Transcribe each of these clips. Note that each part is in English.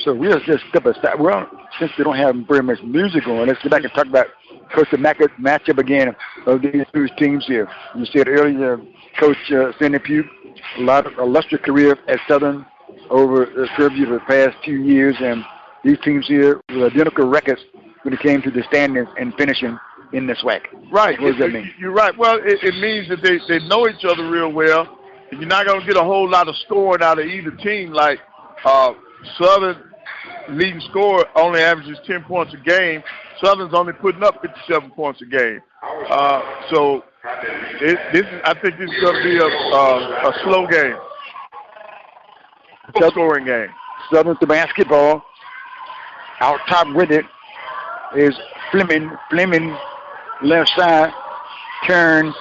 So we'll just step aside. Well, since we don't have very much music on, let's get back and talk about Coach the matchup again of these two teams here. You said earlier, Coach Sandy Pugh, a lot of illustrious career at Southern over the Fairview for the past 2 years, and these teams here with identical records when it came to the standings and finishing in the SWAC. Right. What does that mean? You're right. Well, it means that they know each other real well. And you're not going to get a whole lot of scoring out of either team. Like Southern leading scorer only averages 10 points a game. Southern's only putting up 57 points a game. So I think this is going to be a slow game, scoring game. Southern to basketball. Out top with it is Fleming. Fleming left side turns,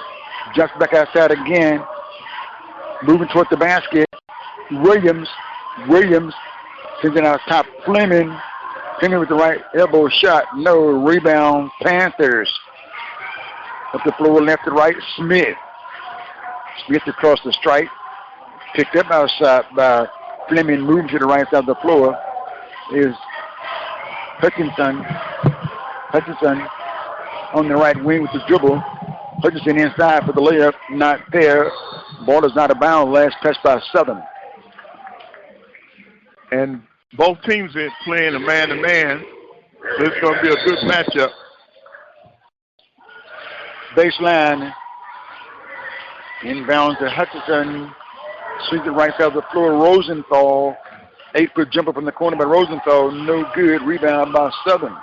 jumps back outside again, moving toward the basket. Williams sends it out top. Fleming with the right elbow shot. No. Rebound Panthers. Up the floor left to right. Smith across the stripe. Picked up outside by Fleming. Moving to the right side of the floor is Hutchinson on the right wing with the dribble. Hutchinson inside for the layup. Not there. Ball is not abound. Last touch by Southern. And both teams are playing a man-to-man. This is going to be a good matchup. Baseline. Inbound to Hutchinson. Swings it right side of the floor. Rosenthal. 8-foot jumper from the corner by Rosenthal. No good. Rebound by Southern.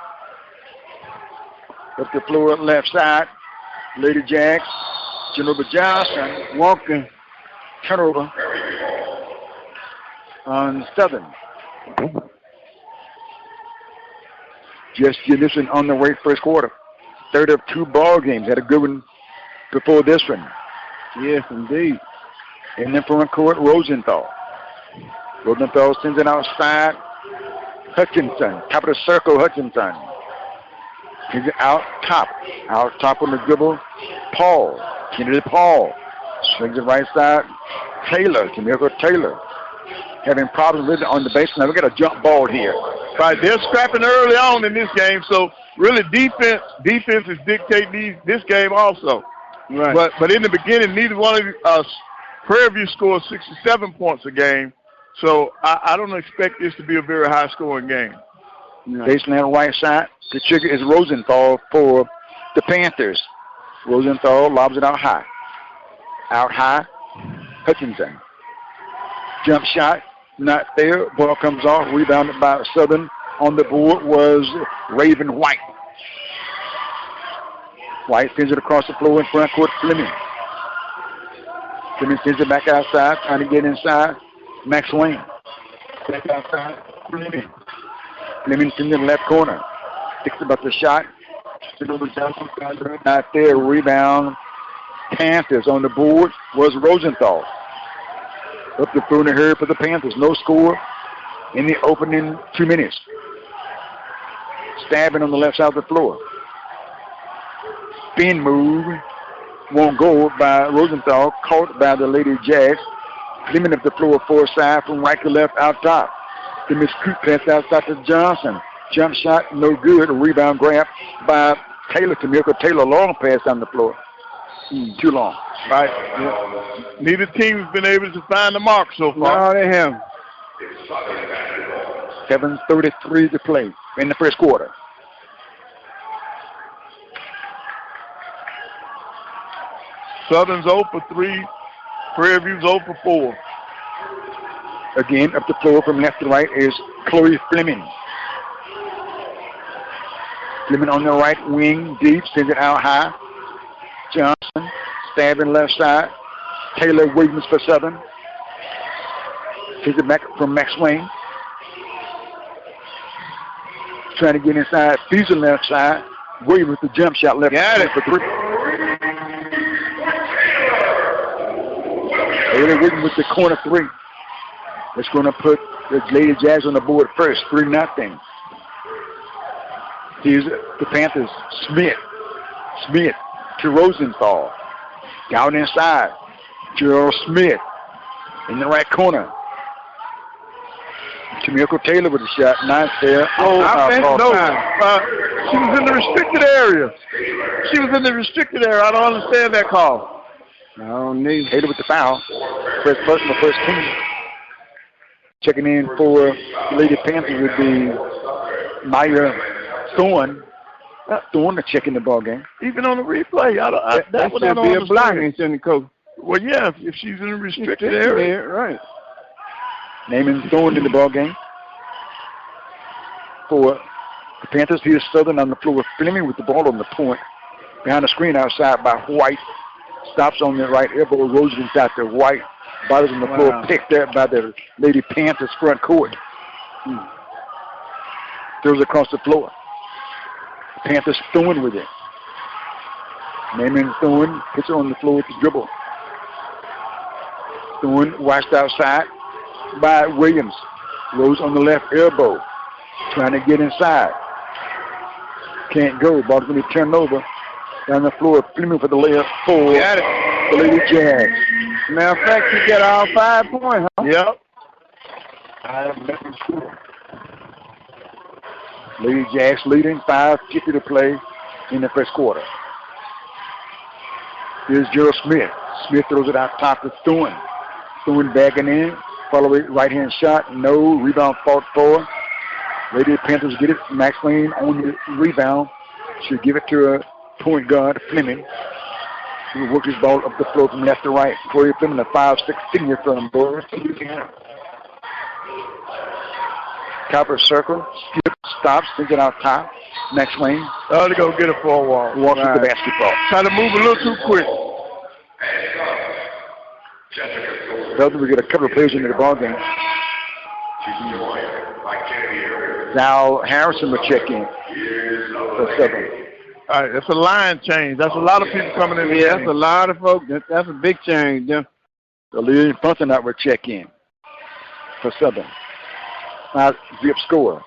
Up the floor left side. Lady Jacks. Genova Johnson walking. Turnover on Southern. Just Jenison on the way first quarter. Third of 2 ball games. Had a good one before this one. Yes, indeed. And then from the court, Rosenthal. Rosenthal sends it outside. Hutchinson. Top of the circle, Hutchinson. He's out top. Out top on the dribble. Paul. Kennedy Paul. Swings it right side. Taylor. Jamaica Taylor. Having problems with it on the baseline. We got a jump ball here. Right, they're scrapping early on in this game, so really defense is dictating this game also. Right. But in the beginning, neither one of us, Prairie View scored 67 points a game, so I don't expect this to be a very high-scoring game. Baseline right side. The trigger is Rosenthal for the Panthers. Rosenthal lobs it out high. Out high, Hutchinson. Jump shot, not there. Ball comes off, rebounded by Southern. On the board was Raven White. White sends it across the floor in front court, Fleming. Fleming sends it back outside, trying to get inside. Max Wayne. Back outside, Fleming. Fleming sends it in the left corner. Thinks about the shot. Not there, rebound. Panthers on the board was Rosenthal. Up the floor in the hurry for the Panthers. No score in the opening 2 minutes. Stabbing on the left side of the floor. Spin move. Won't go by Rosenthal. Caught by the Lady Jacks. Fleming up the floor four side from right to left out top. The Miss Creek pass outside to Johnson. Jump shot, no good. A rebound grab by Taylor to Mirko Taylor. Long pass down the floor. Too long. Right. Yeah. Neither team has been able to find the mark so far. No, they have. 7:33 to play in the first quarter. Southern's 0 for 3. Prairie View's 0 for 4. Again, up the floor from left to right is Chloe Fleming. Fleming on the right wing, deep, sends it out high. Johnson, stabbing left side. Taylor Williams for Southern. Takes it back from Max Wayne. Trying to get inside. Fees on left side. Williams with the jump shot left. Got it. For 3. Taylor Williams with the corner 3. That's going to put the Lady Jazz on the board first. 3-0. Here's the Panthers. Smith to Rosenthal. Down inside. Gerald Smith in the right corner. Tamiko Taylor with a shot. Nice there. Offense, no. She was in the restricted area. She was in the restricted area. I don't understand that call. I don't need Taylor with the foul. First personal, first team. Checking in for the Lady Panthers would be Maya Thorne. Thorne to check in the ball game. Even on the replay, that would be a block, shouldn't it, Coach? Well, yeah, if she's in a restricted area, right. Naming Thorne in the ball game for the Panthers. Here's Southern on the floor. Fleming with the ball on the point. Behind the screen outside by White. Stops on the right elbow. Rolls inside to White. Bothers on the floor. Picked up by the Lady Panthers front court. Throws across the floor. Panthers Thorne with it. Naming Thorne puts it on the floor with the dribble. Thorne washed outside by Williams. Rose on the left elbow. Trying to get inside. Can't go. Ball's going to be turned over. Down the floor. Fleming for the layup for the Lady Jags. Matter of fact, you get all 5 points, huh? Yep. Lady Jags leading. 5:50 to play in the first quarter. Here's Gerald Smith. Smith throws it out top to Thorne. Thorne bagging in. Follow it. Right hand shot. No. Rebound fought for. Lady Panthers get it. Max Lane on the rebound. Should give it to a point guard, Fleming. He will work his ball up the floor from left to right. Corey Fleming, a 5'6" senior from Boris. Copper circle. Skip, stops, sends it out top. Max Lane. Oh, they're going to get it for a wall. Walks with the basketball. Try to move a little too quick. Belgium will get a couple of players into the ball game. Now Harrison will check in for 7. All right, that's a line change. That's a lot of people coming in. Yeah, that's a lot of folks. That's a big change. Yeah. The leading Fontenot will check in for 7. Now Zip score.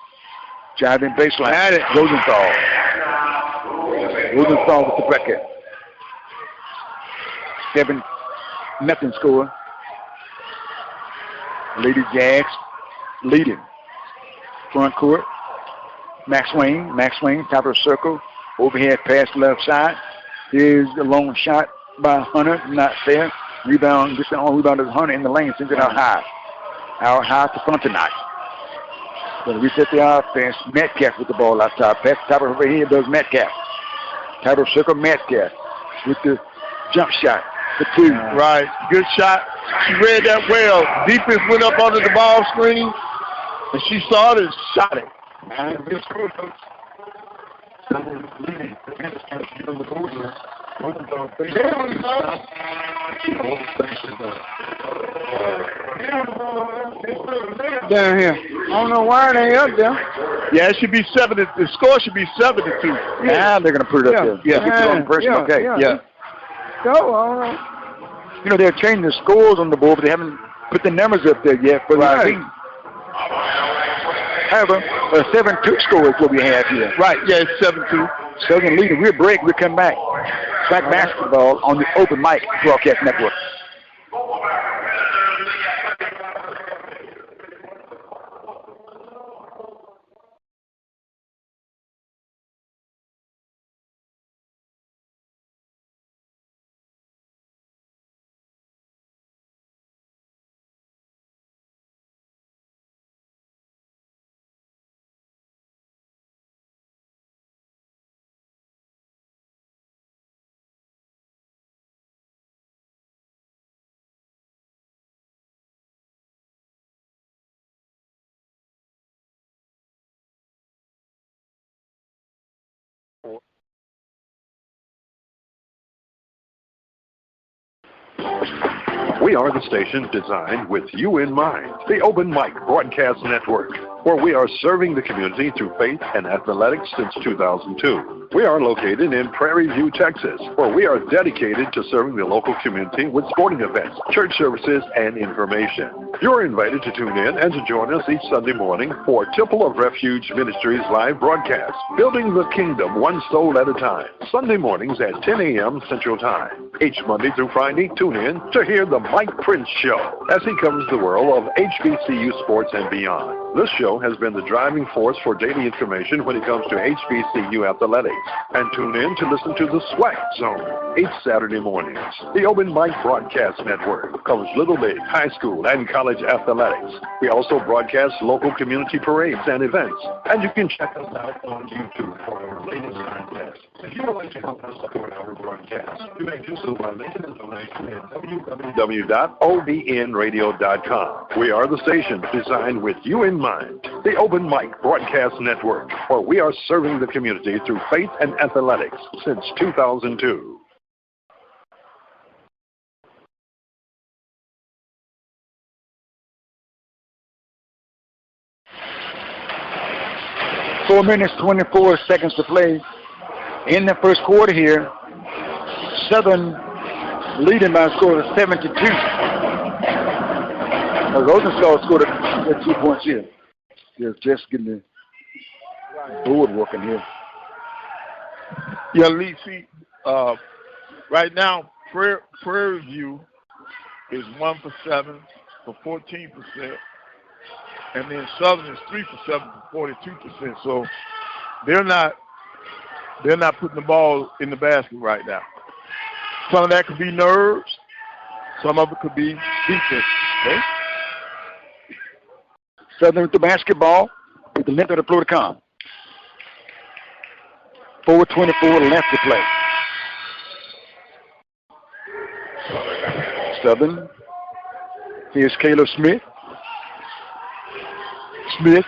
Driving baseline. Had it. Rosenthal. Rosenthal with the bracket. 7-0 score. Lady Jags leading. Front court. Max Wayne. Max Wayne, top of the circle. Overhead pass left side. Here's the long shot by Hunter. Not there. Rebound. This is the only rebound is Hunter in the lane. Sends it out high. Out high to Fontenot. Going to reset the offense. Metcalf with the ball outside. Pass top of her head does Metcalf. Top of circle Metcalf with the jump shot. The 2. Right. Good shot. She read that well. Defense went up under the ball screen, and she saw it and shot it. Down here. I don't know why they up there. Yeah, it should be 7. The score should be 7-2. Yeah, they're going to put it up there. Yeah. Okay. Yeah. So, I don't know. You know, they're changing the scores on the board, but they haven't put the numbers up there yet. But however, a 7-2 score is what we have here. Right, yeah, it's 7-2. Southern leading. We'll break. We'll come back. Back basketball on the Open Mic Broadcast Network. We are the station designed with you in mind, the Open Mic Broadcast Network, where we are serving the community through faith and athletics since 2002. We are located in Prairie View, Texas, where we are dedicated to serving the local community with sporting events, church services, and information. You're invited to tune in and to join us each Sunday morning for Temple of Refuge Ministries live broadcast, Building the Kingdom One Soul at a Time, Sunday mornings at 10 a.m. Central Time. Each Monday through Friday, tune in to hear the Mike Prince Show as he covers the world of HBCU sports and beyond. This show has been the driving force for daily information when it comes to HBCU athletics. And tune in to listen to the SWAC Zone each Saturday mornings. The Open Mic Broadcast Network covers Little League, high school, and college athletics. We also broadcast local community parades and events. And you can check us out on YouTube for our latest contests. If you would like to help us support our broadcast, you may do so by making a donation at www.obnradio.com. We are the station designed with you in mind. The Open Mic Broadcast Network, where we are serving the community through faith and athletics since 2002. Four minutes, 24 seconds to play in the first quarter here. Southern leading by a score of 72. Rosenthal scored 2 points here. They're just getting the board working here. Yeah, Lee, see, right now, Prairie View is 1 for 7 for 14%, and then Southern is 3 for 7 for 42%. So they're not putting the ball in the basket right now. Some of that could be nerves. Some of it could be defense. Okay? Southern with the basketball with the length of the floor to come. 4:24 left to play. Southern. Here's Caleb Smith. Smith.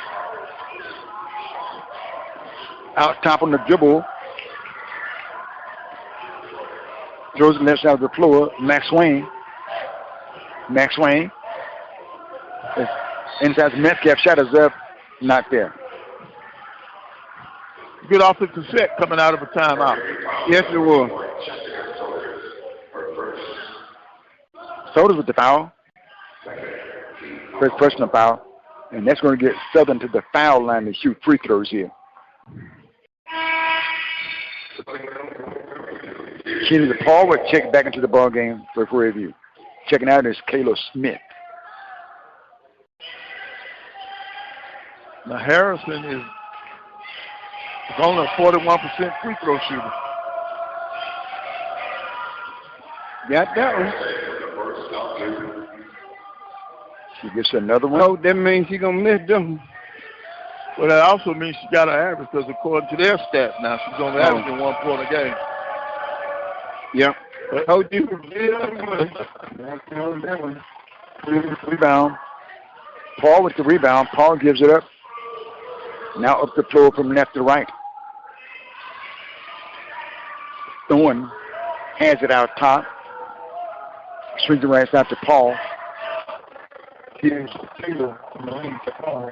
Out top on the dribble. Throws it left side of the floor. Max Swain. Inside the Metcalf. Shot is up. Not there. Good offensive set coming out of a timeout. Yes, it was. Soda's with the foul. First personal foul. And that's going to get Southern to the foul line to shoot free throws here. Kenny Paul would check back into the ball game for Prairie View. Checking out is Caleb Smith. Now Harrison is only a 41% free throw shooter. Got that one. She gets another one. Oh, that means she's going to miss them. Well, that also means she got her average because according to their stats now, she's only averaging 1 point a game. Yeah. Told you. Rebound. Paul with the rebound. Paul gives it up. Now up the floor from left to right. Thorne has it out top. Swings the right side to Paul. Here's Taylor from the lane to Paul.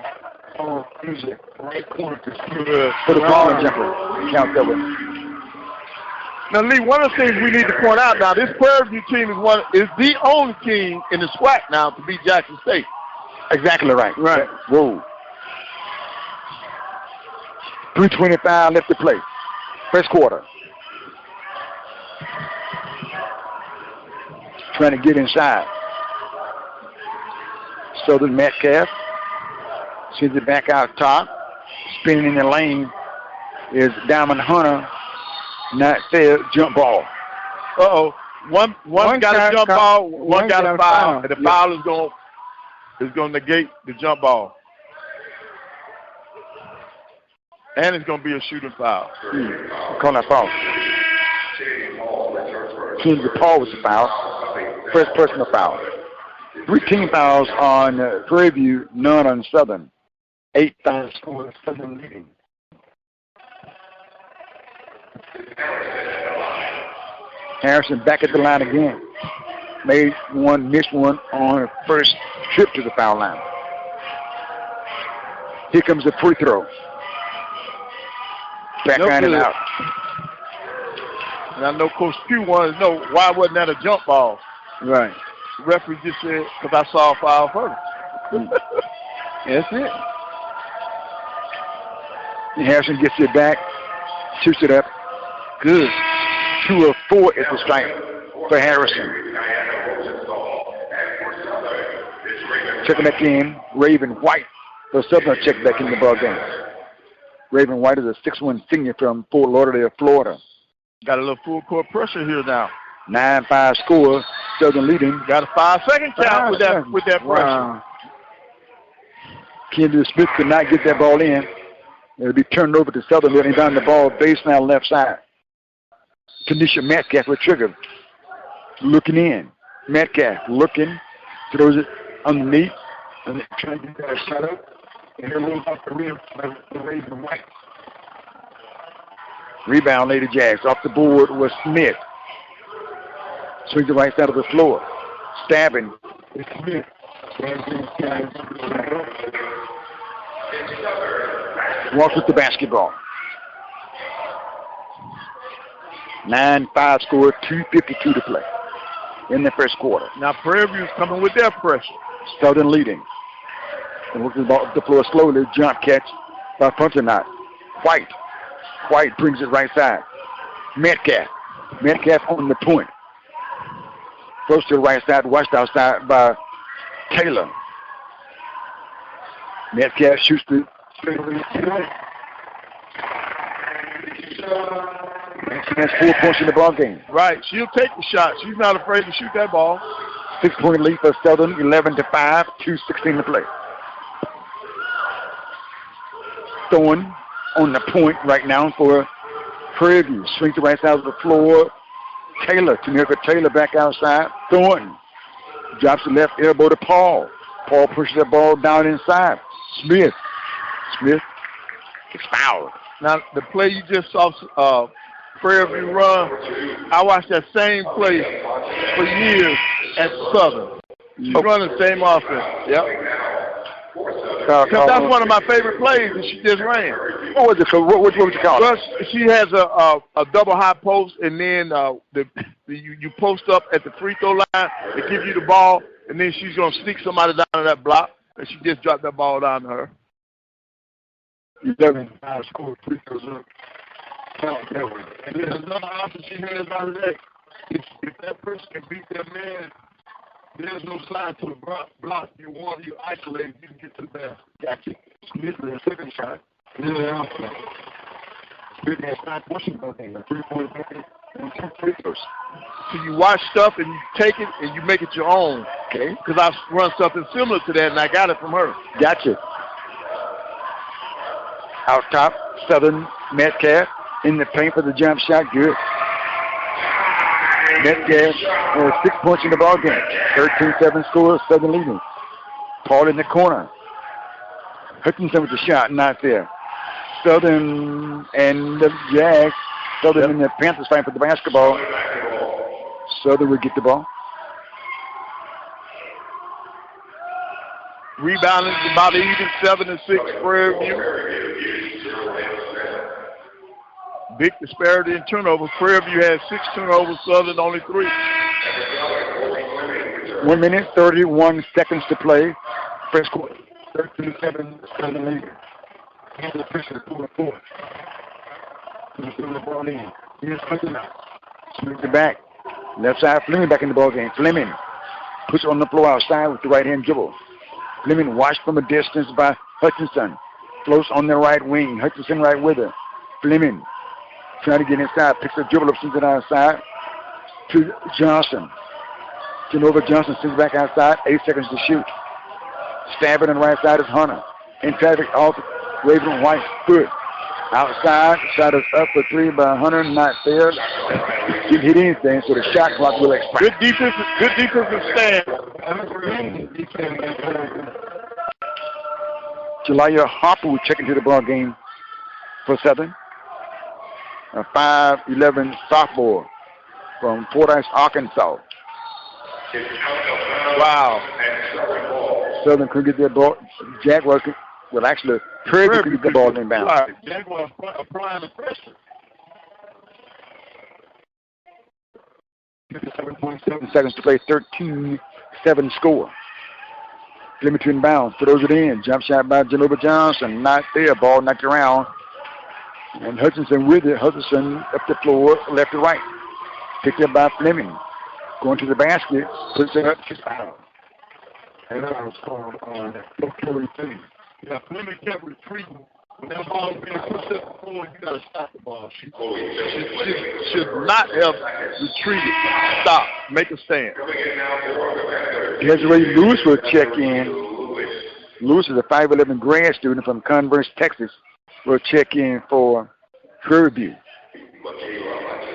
Paul gives it right corner to Smith. For the ball and jumper. Count that one. Now, Lee, one of the things we need to point out now, this Prairie View team is the only team in the SWAC now to beat Jackson State. Exactly right. Right. Whoa. 3:25 left to play. First quarter. Trying to get inside. Southern Metcalf sends it back out top. Spinning in the lane is Diamond Hunter. Not fair. Jump ball. Uh-oh. One got a jump ball. One got a foul. And the foul is going to negate the jump ball. And it's going to be a shooting foul. Call that foul. Kenzie Paul was the foul. First personal foul. 3 team fouls on Prairie View, none on Southern. 8 fouls for Southern leading. Harrison back at the line again. Made one, missed one on the first trip to the foul line. Here comes the free throw. Back in and out. And I know Coach Pugh wanted to know why wasn't that a jump ball. Right. The referee just said, because I saw a foul first. That's it. Harrison gets it back, shoots it up. Good. 2 of 4 is the strike for Harrison. Checking back in, Raven White. For Southern check back in the ball game. Raven White is a 6'1" senior from Fort Lauderdale, Florida. Got a little full court pressure here now. 9-5 score. Southern leading. Got a 5-second count with that pressure. Wow. Kendall Smith could not get that ball in. It'll be turned over to Southern, letting down the ball baseline left side. Tanisha Metcalf with trigger. Looking in. Metcalf looking. Throws it underneath. And trying to get that shot up. And it rolls off the rim for Raven White. Rebound, Lady Jags. Off the board was Smith. Swings the right side of the floor. Stabbing. It's Smith. Walks with the basketball. 9-5 score, 2:52 to play in the first quarter. Now Prairie View's coming with their pressure. Southern leading. And working the ball up the floor slowly. Jump catch by Punterknott. White. White brings it right side. Metcalf. Metcalf on the point. Goes to the right side, watched outside by Taylor. Metcalf shoots the That's 4 points in the ball game. Right, she'll take the shot. She's not afraid to shoot that ball. 6-point lead for Southern, 11-5, 2:16 to play. Thorne on the point right now for Prairie View. Swings the right side of the floor. Taylor, Tamika Taylor back outside. Thornton drops the left elbow to Paul. Paul pushes that ball down inside. Smith gets fouled. Now, the play you just saw Prairie View run, I watched that same play for years at Southern. She's running the same offense. Yep. Because that's one of my favorite plays that she just ran. What was it? What would you call it? Well, she has a double high post, and then you post up at the free throw line. They give you the ball, and then she's going to sneak somebody down to that block, and she just dropped that ball down to her. 11-5 score, free throws up. And then another option she has out of that. If that person can beat that man, there's no side to the block. You isolate, you can get to the basket. Gotcha. Smith with a second shot. Really awesome. Smith has 5 points in the game. 3-point bucket and 2 free throws. So you watch stuff and you take it and you make it your own. Okay. Because I run something similar to that and I got it from her. Gotcha. Out top, Southern Metcalf in the paint for the jump shot. Good. Metcalf has 6 points in the ball game. 13-7 score, Southern leading. Paul in the corner. Hutchinson with the shot, not there. Southern and the Jags. Southern and the Panthers fighting for the basketball. Southern will get the ball. Rebounding is about even, 7-6 Prairie View. Big disparity in turnovers. Prairie View has 6 turnovers, Southern only 3. 1 minute, 31 seconds to play. First quarter. 13-7, Southern leading. And the pressure 4-4. The ball in. Here's Punterknott. Swings it back. Left side, Fleming back in the ball game. Fleming puts it on the floor outside with the right hand dribble. Fleming watched from a distance by Hutchinson. Floats on the right wing. Hutchinson right with her. Fleming trying to get inside. Picks a dribble up, sends it outside to Johnson. Genova Johnson sends it back outside. 8 seconds to shoot. Stabbing on the right side is Hunter. In traffic off Raven White's foot. Outside, shot is up for 3 by Hunter, not there. Didn't hit anything, so the shot clock will expire. Good defensive stand. Jalaya Harper will check into the ball game for Southern. A 5'11" sophomore from Fordyce, Arkansas. Wow. Southern couldn't get their ball. Jaguars could, well, actually, Prairie could get the ball inbound. Jaguars applying the pressure. 57.7 seconds to play, 13-7 score. Fleming to inbounds, throws it in. Jump shot by Genova Johnson, not there. Ball knocked around. And Hutchinson with it. Hutchinson up the floor, left to right. Picked up by Fleming. Going to the basket, puts it up, she's out. And that was called on Prairie team. Yeah, Fleming kept retreating. When that ball was being pushed up the floor, you got to stop the ball. She should not have retreated. Stop. Make a stand. Desiree Lewis will check in. Lewis is a 5'11" grad student from Converse, Texas. Will check in for Prairie View.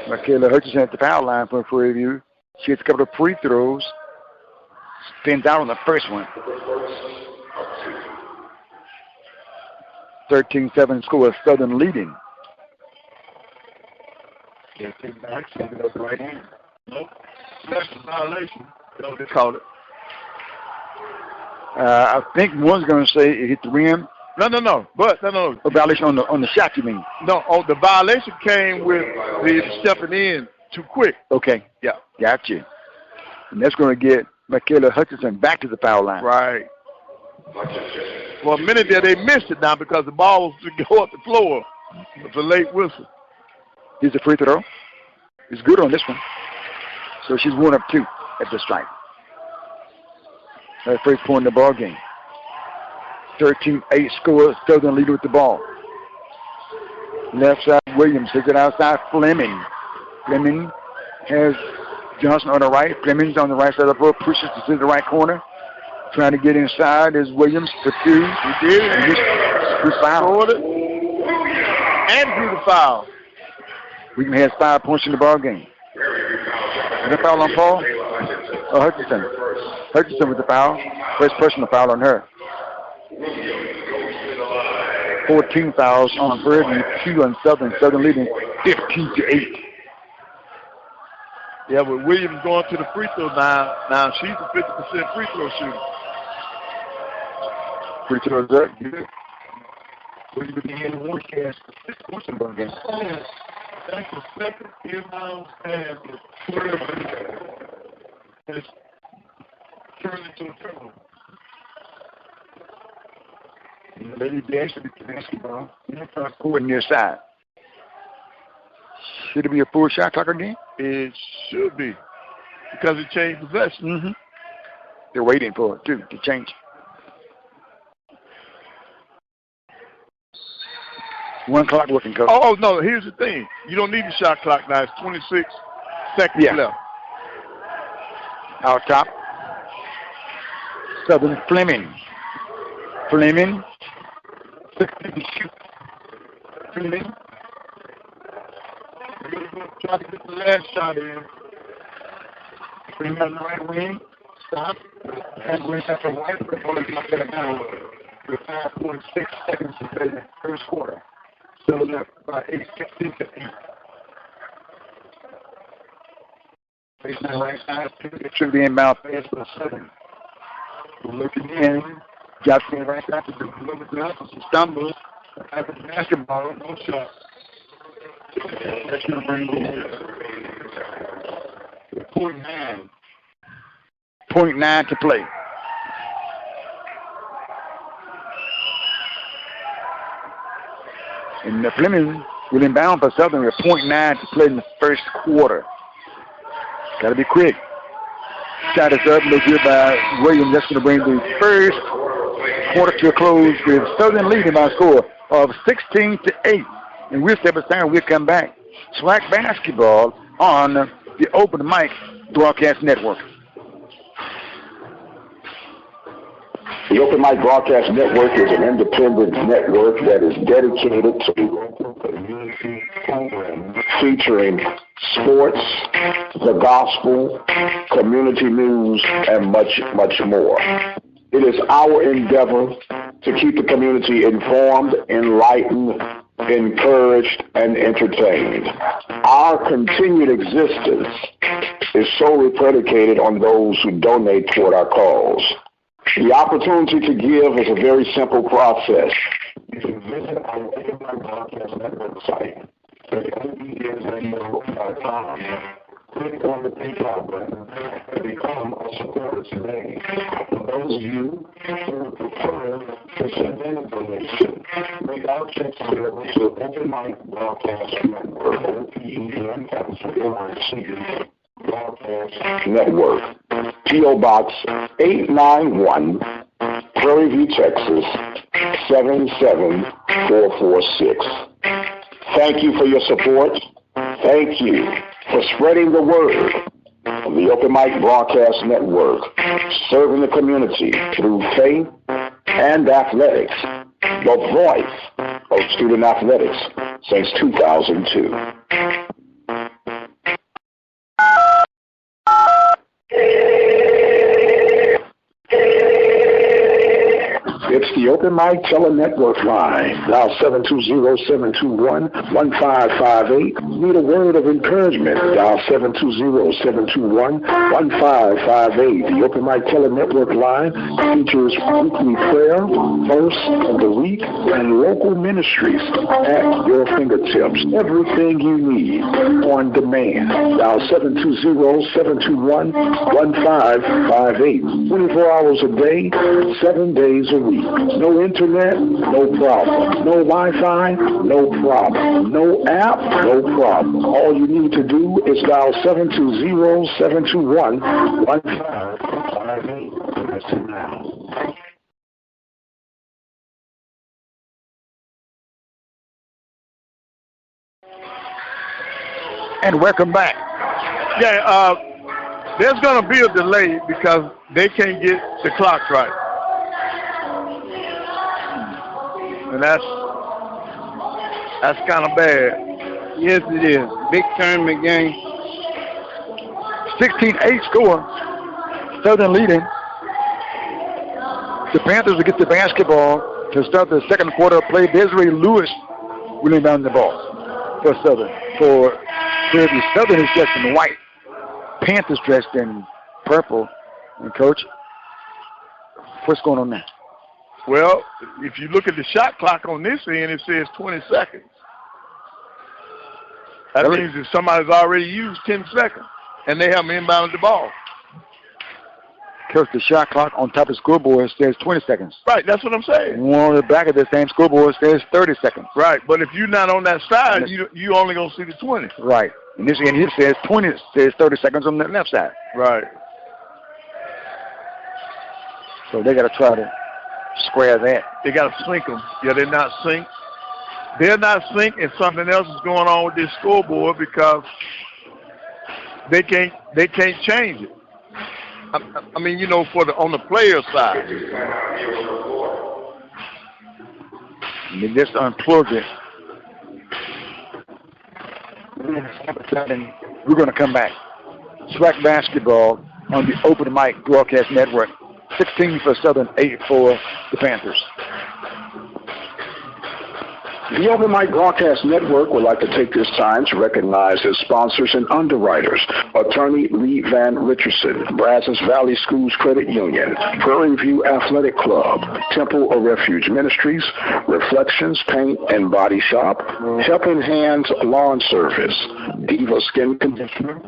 Michaela Hutchinson at the foul line for Prairie View. She hits a couple of free throws. Spins out on the first one. 13-7 score. Southern leading. Yeah, take back, send it up the right hand. Nope. That's a violation. No, they called it. I think one's going to say it hit the rim. No. But no. A violation on the shot, you mean? No, the violation came with the stepping in too quick. Okay. Yeah. Gotcha. And that's going to get Michaela Hutchinson back to the foul line. Right. For a minute there, they missed it now because the ball was to go up the floor. It's a late whistle. Here's a free throw. It's good on this one. So she's 1 of 2 at the strike. Her first point in the ball game. 13-8 score. Southern leader with the ball. Left side, Williams takes it outside. Fleming. Fleming has Johnson on the right. Fleming's on the right side of the floor. Pushes to the right corner. Trying to get inside is Williams for 2. He did it. He fouled. And drew the foul. Williams has 5 points in the ball game. Is that foul on Paul? Oh, Hutchinson. Hutchinson with the foul. First personal foul on her. 14 fouls on Prairie, 2 on Southern. Southern leading 15-8. Yeah, with Williams going to the free throw line, now she's a 50% free throw shooter. Free throws up. Good. Williams began the one cast for 6 points in the ball game. That's the second inbound pass that Prairie has turned into a turnover. Lady Dash with the basketball. Court near side. Should it be a full shot clock again? It should be. Because it changed possession. Mm-hmm. They're waiting for it, too, to change. One clock working, coach. Oh, no, here's the thing. You don't need the shot clock now. It's 26 seconds left. Out top. Southern Fleming. Fleming. Fleming. Try to get the last shot in. Fleming on the right wing. Stop. And went up the right. Before he knocked it down with 5.6 seconds to play the first quarter. So left by 8-16-15. Facing the right side. It should be inbound pass for 7. Looking in. Johnson right side to the little bit. She stumbles. After the basketball, no shot. That's going to bring the 0.9. 0.9 to play. And the Fleming will inbound for Southern with 0.9 to play in the first quarter. Got to be quick. Shot is up, no good by Williams. That's going to bring the first quarter to a close with Southern leading by a score of 16-8. And we'll step aside and we'll come back. SWAC basketball on the Open Mic Broadcast Network. The Open Mic Broadcast Network is an independent network that is dedicated to community programming featuring sports, the gospel, community news, and much, much more. It is our endeavor to keep the community informed, enlightened, encouraged, and entertained. Our continued existence is solely predicated on those who donate toward our cause. The opportunity to give is a very simple process. You can visit our Open Mic Broadcast Network site at OBSradio.com. click on the PayPal button and become a supporter today. For those of you who would prefer to send in information, make our checks available to Open Mic Broadcast Network, OPEN, capital NYC Broadcast Network, P.O. Box 891, Prairie View, Texas 77446. Thank you for your support. Thank you for spreading the word of the Open Mic Broadcast Network, serving the community through faith and athletics, the voice of student athletics since 2002. It's the Open Mic Tele-Network line. Dial 720-721-1558. Need a word of encouragement. Dial 720-721-1558. The Open Mic Tele-Network line features weekly prayer, verse of the week, and local ministries at your fingertips. Everything you need on demand. Dial 720-721-1558. 24 hours a day, 7 days a week. No internet, no problem. No Wi-Fi, no problem. No app, no problem. All you need to do is dial 720-721-1558. Listen now. And welcome back. Yeah, there's going to be a delay because they can't get the clock right. And that's kind of bad. Yes, it is. Big tournament game. 16-8 score. Southern leading. The Panthers will get the basketball to start the second quarter of play. Desiree Lewis will inbound the ball for Southern. For the Southern is dressed in white. Panthers dressed in purple. And Coach, what's going on now? Well, if you look at the shot clock on this end, it says 20 seconds. That means that somebody's already used 10 seconds, and they haven't inbounded the ball. Coach, the shot clock on top of the scoreboard says 20 seconds. Right, that's what I'm saying. On the back of the same scoreboard says 30 seconds. Right, but if you're not on that side, you only going to see the 20. Right. And this end here says 20, says 30 seconds on the left side. Right. So they got to try to square that. They got to sync them. Yeah, they're not synced. They're not synced, and something else is going on with this scoreboard because they can't change it. I mean, you know, on the player side. They just unplugged it. We're going to come back. SWAC basketball on the Open Mic Broadcast Network. 16 for Southern, 8 for the Panthers. The Open Mic Broadcast Network would like to take this time to recognize its sponsors and underwriters: Attorney Lee Van Richardson, Brazos Valley Schools Credit Union, Prairie View Athletic Club, Temple of Refuge Ministries, Reflections Paint and Body Shop, Helping Hands Lawn Service, Diva Skin Conditioner,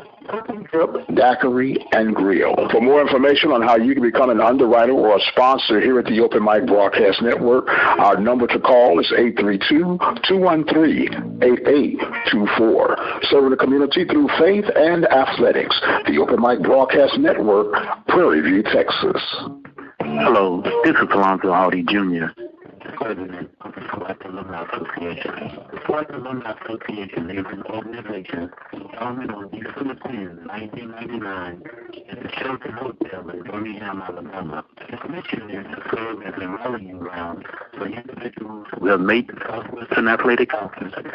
Daiquiri and Grill. For more information on how you can become an underwriter or a sponsor here at the Open Mic Broadcast Network, our number to call is 832-213-8824. Serving the community through faith and athletics. The Open Mic Broadcast Network, Prairie View, Texas. Hello, this is Alonzo Audi Jr., President of the SWAC Alumni Association. The SWAC Alumni Association is an organization founded on December 10, 1999 at the Sheraton Hotel in Birmingham, Alabama. Its mission is to serve as a rallying ground for individuals who have made the Southwestern Athletic Conference an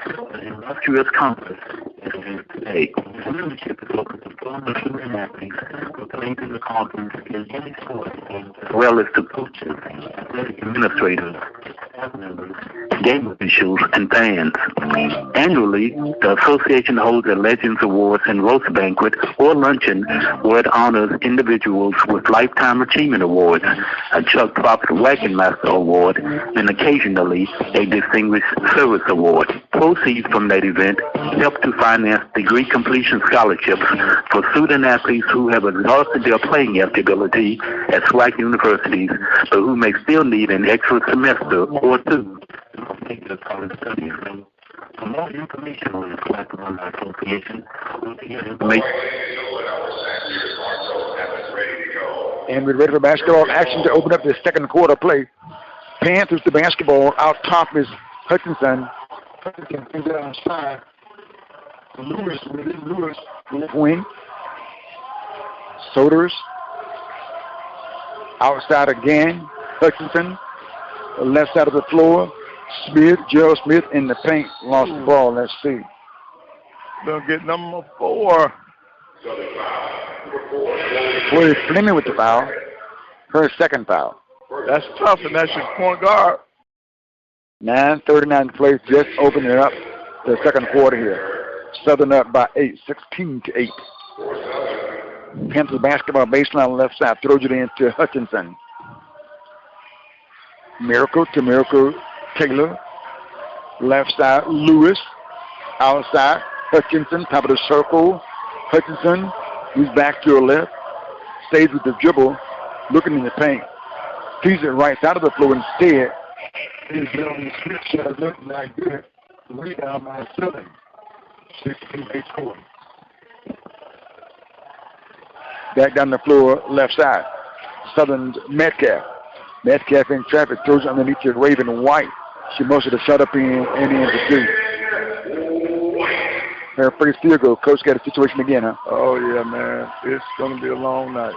illustrious conference as it is today. Its membership is open to former student athletes who played in the conference in any sport, as well as to coaches, athletic administrators, staff members, game officials, and fans. Annually, the association holds a Legends Awards and roast banquet or luncheon where it honors individuals with Lifetime Achievement Awards, a Chuck Prophet Wagon Master Award, and occasionally a Distinguished Service Award. Proceeds from that event help to finance degree completion scholarships for student athletes who have exhausted their playing ability at SWAC universities, but who may still need an extra semester or two to complete their college studies. For more information on the SWAC Alumni Association, and we're ready for basketball action to open up the second quarter play. Panthers the basketball. Out top is Hutchinson. Hutchinson brings it outside. Lewis, left wing. Soders. Outside again. Hutchinson. Left side of the floor. Smith, Gerald Smith in the paint. Lost the ball. Let's see. They'll get number 4. Boy, Fleming with the foul. Her second foul. That's tough, and that's your point guard. 9:39 plays, just opening up the second quarter here. Southern up by 8, 16-8. Panthers basketball baseline left side, throws it into Hutchinson. Miracle to Miracle Taylor. Left side, Lewis. Outside, Hutchinson, top of the circle. Hutchinson, moves back to her left. Stays with the dribble, looking in the paint. Feeds it right side of the floor instead. His Smith shot looking like good. Rebound by Southern. 16-8 score. Back down the floor, left side. Southern's Metcalf. Metcalf in traffic, throws it underneath to Raven White. She most of the shut up in for 2. Her first field goal. Coach got a situation again, huh? Oh, yeah, man. It's going to be a long night.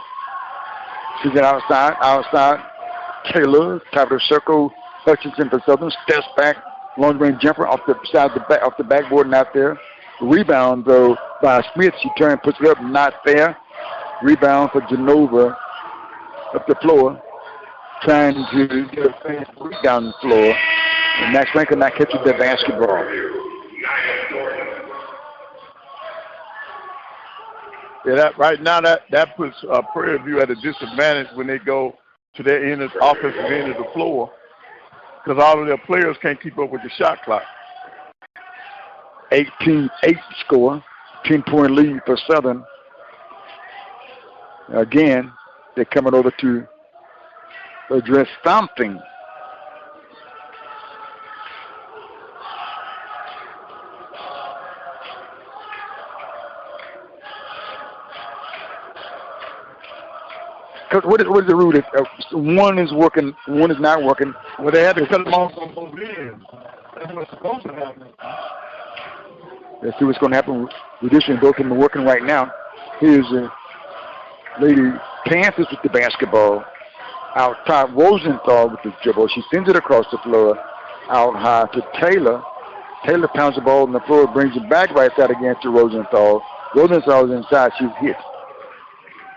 She's outside. Taylor, top of the circle. Hutchinson for Southern. Steps back. Long range jumper off the side of off the backboard and out there. Rebound, though, by Smith. She turned, puts it up. Not fair. Rebound for Genova up the floor. Trying to get a fast break down the floor. And Max Frank could not catch the basketball. Yeah, right now that puts Prairie View at a disadvantage when they go to their end of the offensive end of the floor, because all of their players can't keep up with the shot clock. 18-8 score, 10-point lead for Southern. Again, they're coming over to address something. What is the rule? One is working, one is not working. Well, they had to cut them off on both ends. That's what's supposed to happen. Let's see what's going to happen with this one. Both of them are working right now. Here's Lady Panthers with the basketball. Out top, Rosenthal with the dribble. She sends it across the floor. Out high to Taylor. Taylor pounds the ball on the floor, brings it back right side again to Rosenthal. Rosenthal's inside. She's hit.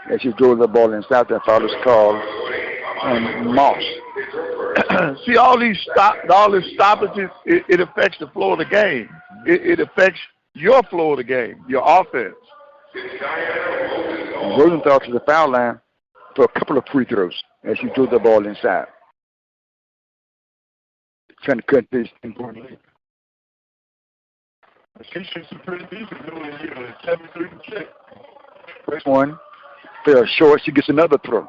As she drove the ball inside, that foul is called on Moss. See, all these stoppages, it affects the flow of the game. It affects your flow of the game, your offense. Rosenthal to the foul line for a couple of free throws as she drove the ball inside. Trying to cut this importantly. She's pretty decent doing it. 73%. First one. Fell short, she gets another throw.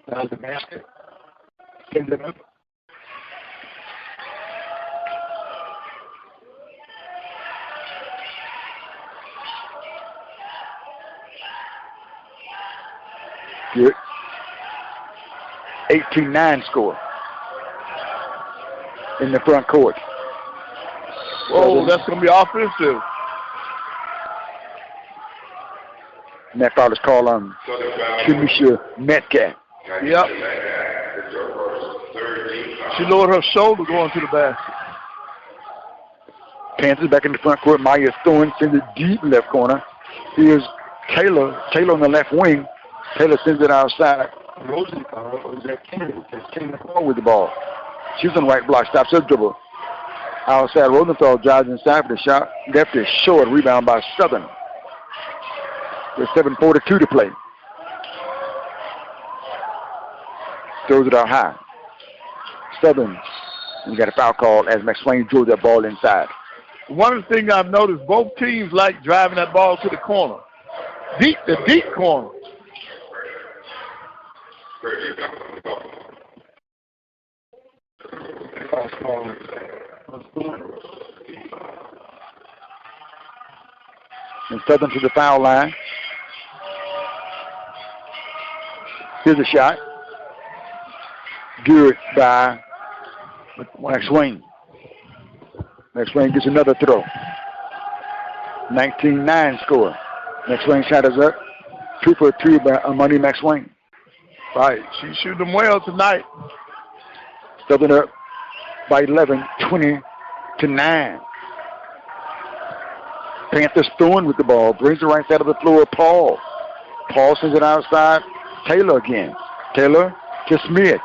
Now the basket. Send it up. Good. 18-9 score in the front court. Whoa, that's going to be offensive. And that foul is called on Kimisha Metcalf. Yep. She lowered her shoulder going to the basket. Panthers back in the front court. Maya Thorne sends it deep left corner. Here's Taylor. Taylor on the left wing. Taylor sends it outside. Rosenthal was at Kennedy. With the ball. She's on the right block, stops her dribble. Outside, Rosenthal drives inside for the shot. Left is short, rebound by Southern. There's 7:42 to play. Throws it out high. Southern, we got a foul call as McSwain drew that ball inside. One of the things I've noticed, both teams like driving that ball to the corner. The deep corner. And Southern to the foul line. Here's a shot. Good by McSwain. McSwain gets another throw. 19-9 score. McSwain shot is up. 2 for 3 by Money McSwain. Right. She's shooting them well tonight. Southern up by 11, 20-9. Panthers throwing with the ball. Brings the right side of the floor. Paul. Paul sends it outside. Taylor again. Taylor to Smith.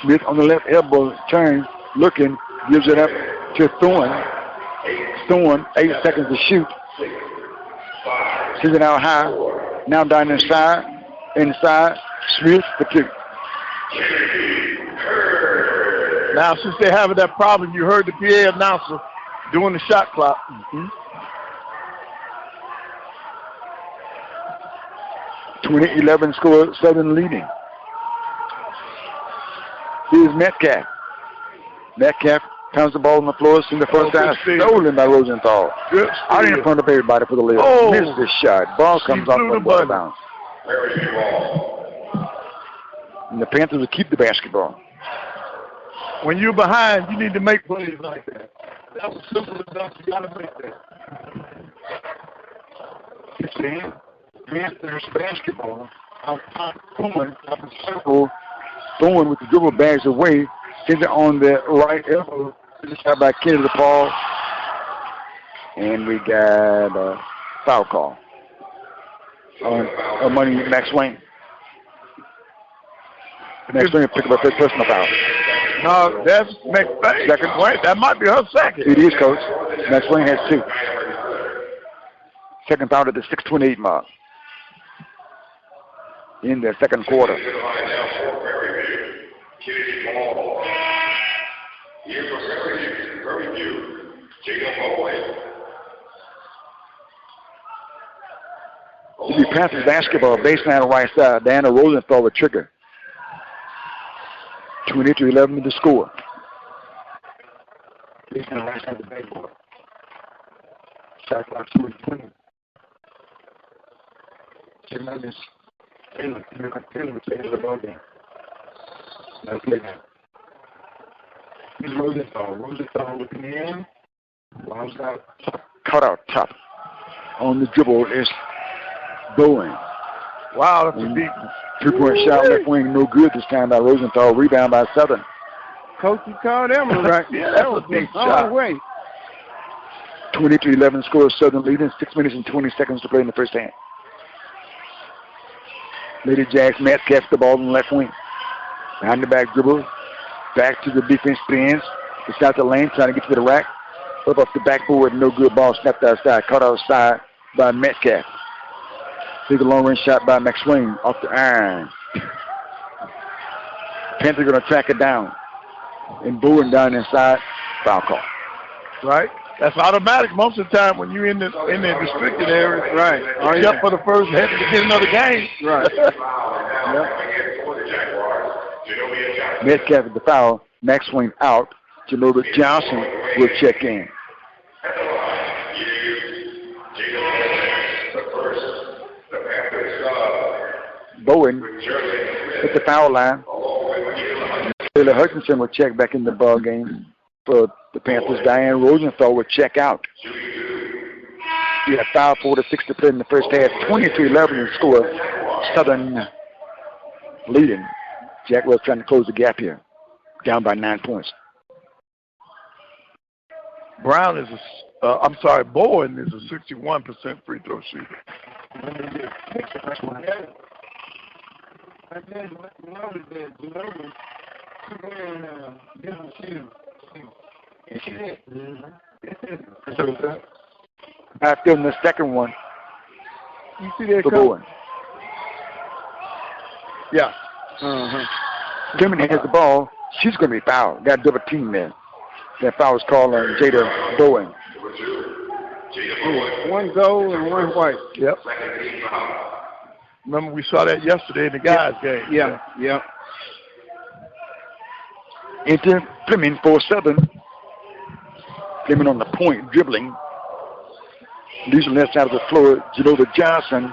Smith on the left elbow. Turns. Looking. Gives it up to Thorne. Thorne. 8 seconds to shoot. Sends it out high. Now down inside. Inside. Smith for 2. Now, since they're having that problem, you heard the PA announcer doing the shot clock. 20-11 score, Southern leading. Here's Metcalf. Metcalf pounds the ball on the floor, in the first time, stolen by Rosenthal. Out in front of everybody for the lead. Missed the shot. Ball comes off the ball bounce. And the Panthers will keep the basketball. When you're behind, you need to make plays like that. That was simple enough. You got to make that. It's the Panthers basketball. Out top, Thorne, up in circle. Thorne with the dribble bags away. Sends it on the right elbow. This shot by Kennedy Paul. And we got a foul call on Money McSwain. McSwain picked up a third personal foul. No, that's McSwain. Second point. That might be her second. It is, Coach. McSwain has 2. Second foul at the 6:28 mark in the second quarter. It'll be Panthers basketball, baseline right side. Diana Rosenthal with trigger. 20-11 to score. Baseline right side of the backboard. Shot clock 2:20. Taylor the ball game. Let's play now. Here's Rosenthal. Rosenthal looking in. Wows out. Cut out top. On the dribble is Bowen. Wow, that's a deep 3-point shot left wing, no good this time by Rosenthal. Rebound by Southern. Coach, you called them right. Yeah, that was a big shot. Way. 20-11 score, Southern leading. 6 minutes and 20 seconds to play in the first half. Lady Jacks Metcalf the ball on the left wing. Behind the back dribble. Back to the defense spins. It's out the lane, trying to get to the rack. Up off the backboard, no good ball. Snapped outside. Caught outside by Metcalf. Here's a long range shot by McSwain off the iron. Panthers going to track it down. And Bowen down inside. Foul call. Right? That's automatic most of the time when you're in the restricted area. Right. Except for the first head to get another game. Right. Metcalf at the foul. McSwain out. Genova Johnson will check in. Bowen at the foul line. Taylor Hutchinson will check back in the ball game for the Panthers. Diane Rosenthal will check out. We have 5:46 to play in the first half. 23-11 in score. Southern leading. Jack was trying to close the gap here. Down by 9 points. Bowen is a 61% free throw shooter. I just noticed that Glover, and she did. After in the second one. You see that for Bowen. Yeah. Fleming has the ball. She's going to be fouled. Got double team there. That foul was called on Jada Bowen. One gold and one white. Yep. Remember we saw that yesterday in the guys' game. Yeah. Yep. Into Fleming for Southern. Fleming on the point, dribbling. Losing left side of the floor. Genova Johnson.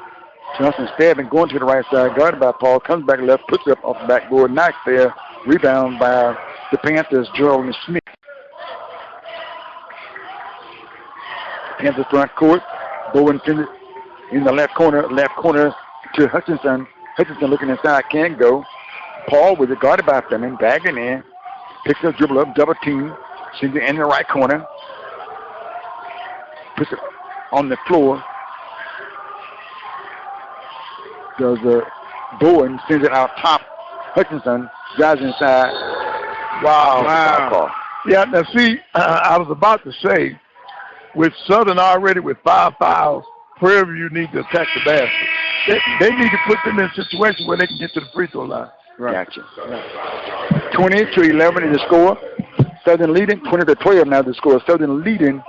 Johnson stabbing, going to the right side. Guarded by Paul. Comes back left, puts it up off the backboard. Knocks there. Rebound by the Panthers, Gerald Smith. Panthers front court. Bowen in the left corner to Hutchinson. Hutchinson looking inside, can't go. Paul with it, guarded by Fleming, bagging in. Picks up, dribble up, double team. Sends it in the right corner. Puts it on the floor. Does Bowen sends it out top. Hutchinson drives inside. Wow. Yeah, now see, I was about to say, with Southern already with 5 fouls, Prairie View need to attack the basket. They need to put them in a situation where they can get to the free throw line. Right. Gotcha. 20-11 in the score. Southern leading 20-12 now the score. Southern leading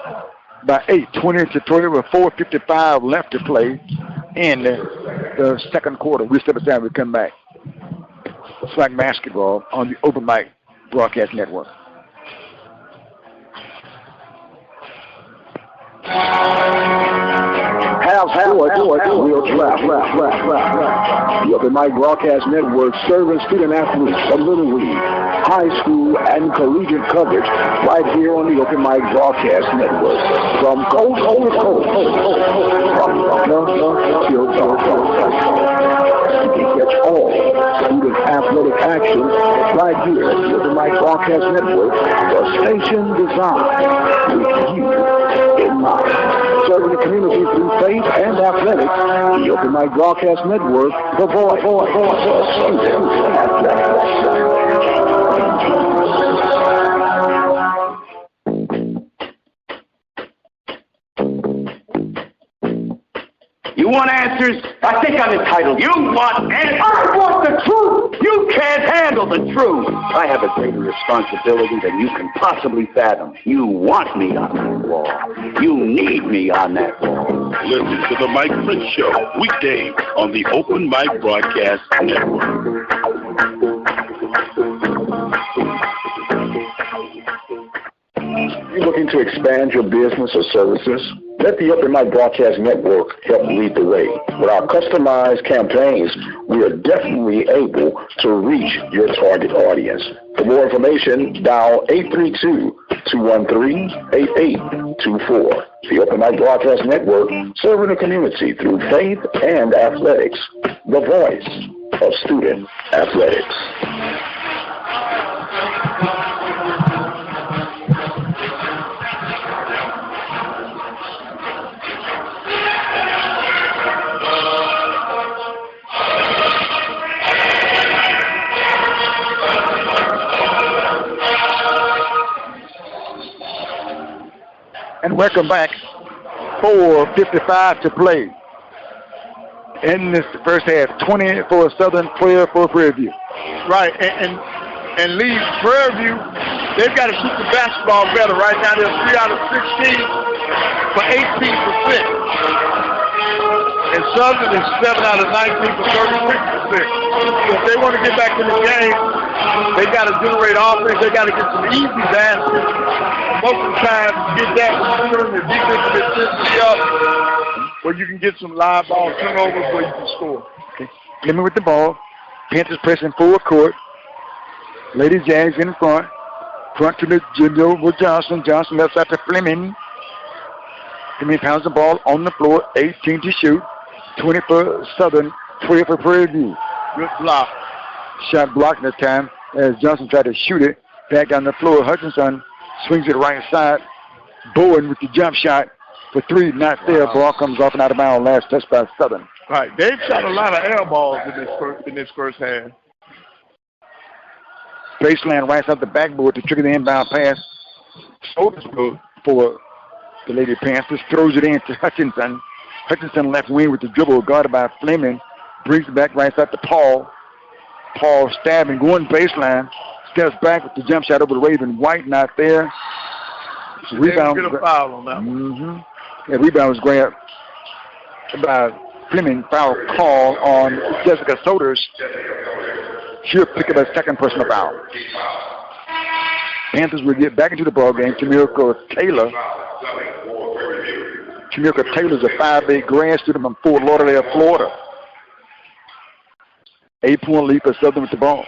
by 8, 20-12 with 4:55 left to play in the second quarter. We step aside, we come back. Slack basketball on the Open Mic Broadcast Network. Real trap. The Open Mic Broadcast Network serving student athletes of Little League, high school, and collegiate coverage right here on the Open Mic Broadcast Network. From coast to coast, from till you can catch all student athletic action right here at the Open Mic Broadcast Network, the station designed with you in mind. Serving the community through faith and athletics, the Open Mic Broadcast Network, the voice of student athletics. You want answers? I think I'm entitled. You want answers? I want the truth! You can't handle the truth! I have a greater responsibility than you can possibly fathom. You want me on that wall. You need me on that wall. Listen to the Mike Prince Show, weekdays on the Open Mic Broadcast Network. You're looking to expand your business or services? Let the Open Mic Broadcast Network help lead the way. With our customized campaigns, we are definitely able to reach your target audience. For more information, dial 832-213-8824. The Open Mic Broadcast Network, serving the community through faith and athletics. The voice of student athletics. And welcome back. 4:55 to play in this first half. 20 for Southern, 12 for Prairie View. Right, and Lee, Prairie View, they've got to shoot the basketball better. Right now they're 3 out of 16 for 18%. And Southern is 7 out of 19 for 36%. So if they want to get back in the game, they got to generate offense. They got to get some easy baskets. Most of the time, get that when the defensive intensity up, where you can get some live ball turnovers where you can score. Okay. Fleming with the ball. Panthers pressing full court. Lady Jags in front. Front to the Genova Johnson. Johnson left side to Fleming. Fleming pounds the ball on the floor. 18 to shoot. 20 for Southern. 12 for Prairie View. Good block. Shot blocked that time as Johnson tried to shoot it. Back down the floor. Hutchinson swings it right side. Bowen with the jump shot for 3. Not there. Ball comes off and out of bounds. Last touch by Southern. Right. They've shot a lot of air balls in this first half. Baseline right off the backboard to trigger the inbound pass. Shoulders for the Lady Panthers. Throws it in to Hutchinson. Hutchinson left wing with the dribble guarded by Fleming. Brings it back right out to Paul. Paul stabbing, going baseline. Steps back with the jump shot over the Raven. White not there. Rebound. Get a foul on that one. Mm-hmm. Yeah, rebound was grabbed by Fleming. Foul call on Jessica Souders. She'll pick up a second personal foul. Panthers will get back into the ball game. Tamika Taylor. Tamika Taylor's a 5'8" grad student from Fort Lauderdale, Florida. 8-point lead for Southern with the ball.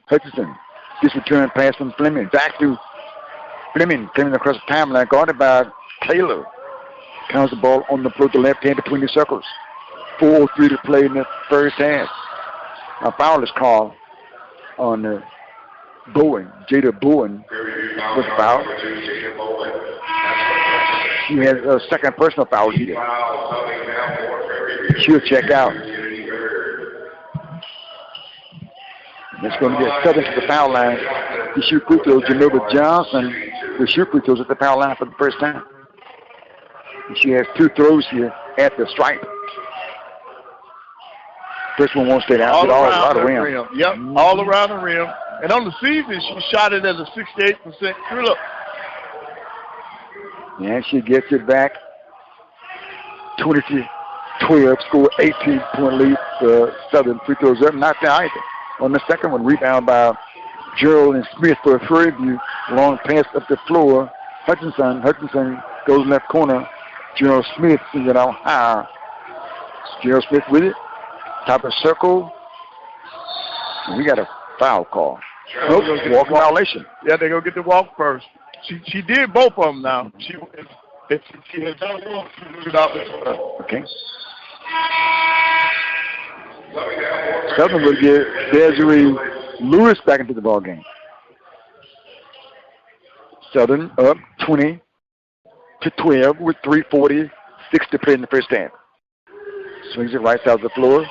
Hutchinson gets return pass from Fleming. Back to Fleming. Fleming across the timeline, guarded by Taylor. Counts the ball on the floor to the left hand between the circles. 4:03 to play in the first half. A foul is called on Bowen. Jada Bowen with the foul. She has a second personal foul here. She'll check out. That's going to get Southern to the foul line. The shoot free throws. Genova Johnson, the shoot free throws at the foul line for the first time. And she has 2 throws here at the stripe. First one won't stay down. All around the rim. Yep, all around the rim. And on the season, she shot it at a 68% true. And she gets it back. 20-12, score 18-point lead for Southern. Free throws up, not there either. On the second one, rebound by Gerald and Smith for a Prairie View. Long pass up the floor. Hutchinson goes left corner. Gerald Smith sends it out high. Gerald Smith with it. Top of the circle. And we got a foul call. Nope, walk violation. Yeah, they're going to get the walk first. She did both of them now. She had done one, she would okay. Southern will get Desiree Lewis back into the ball game. Southern up 20-12 with 3:46 to play in the first half. Swings it right side of the floor.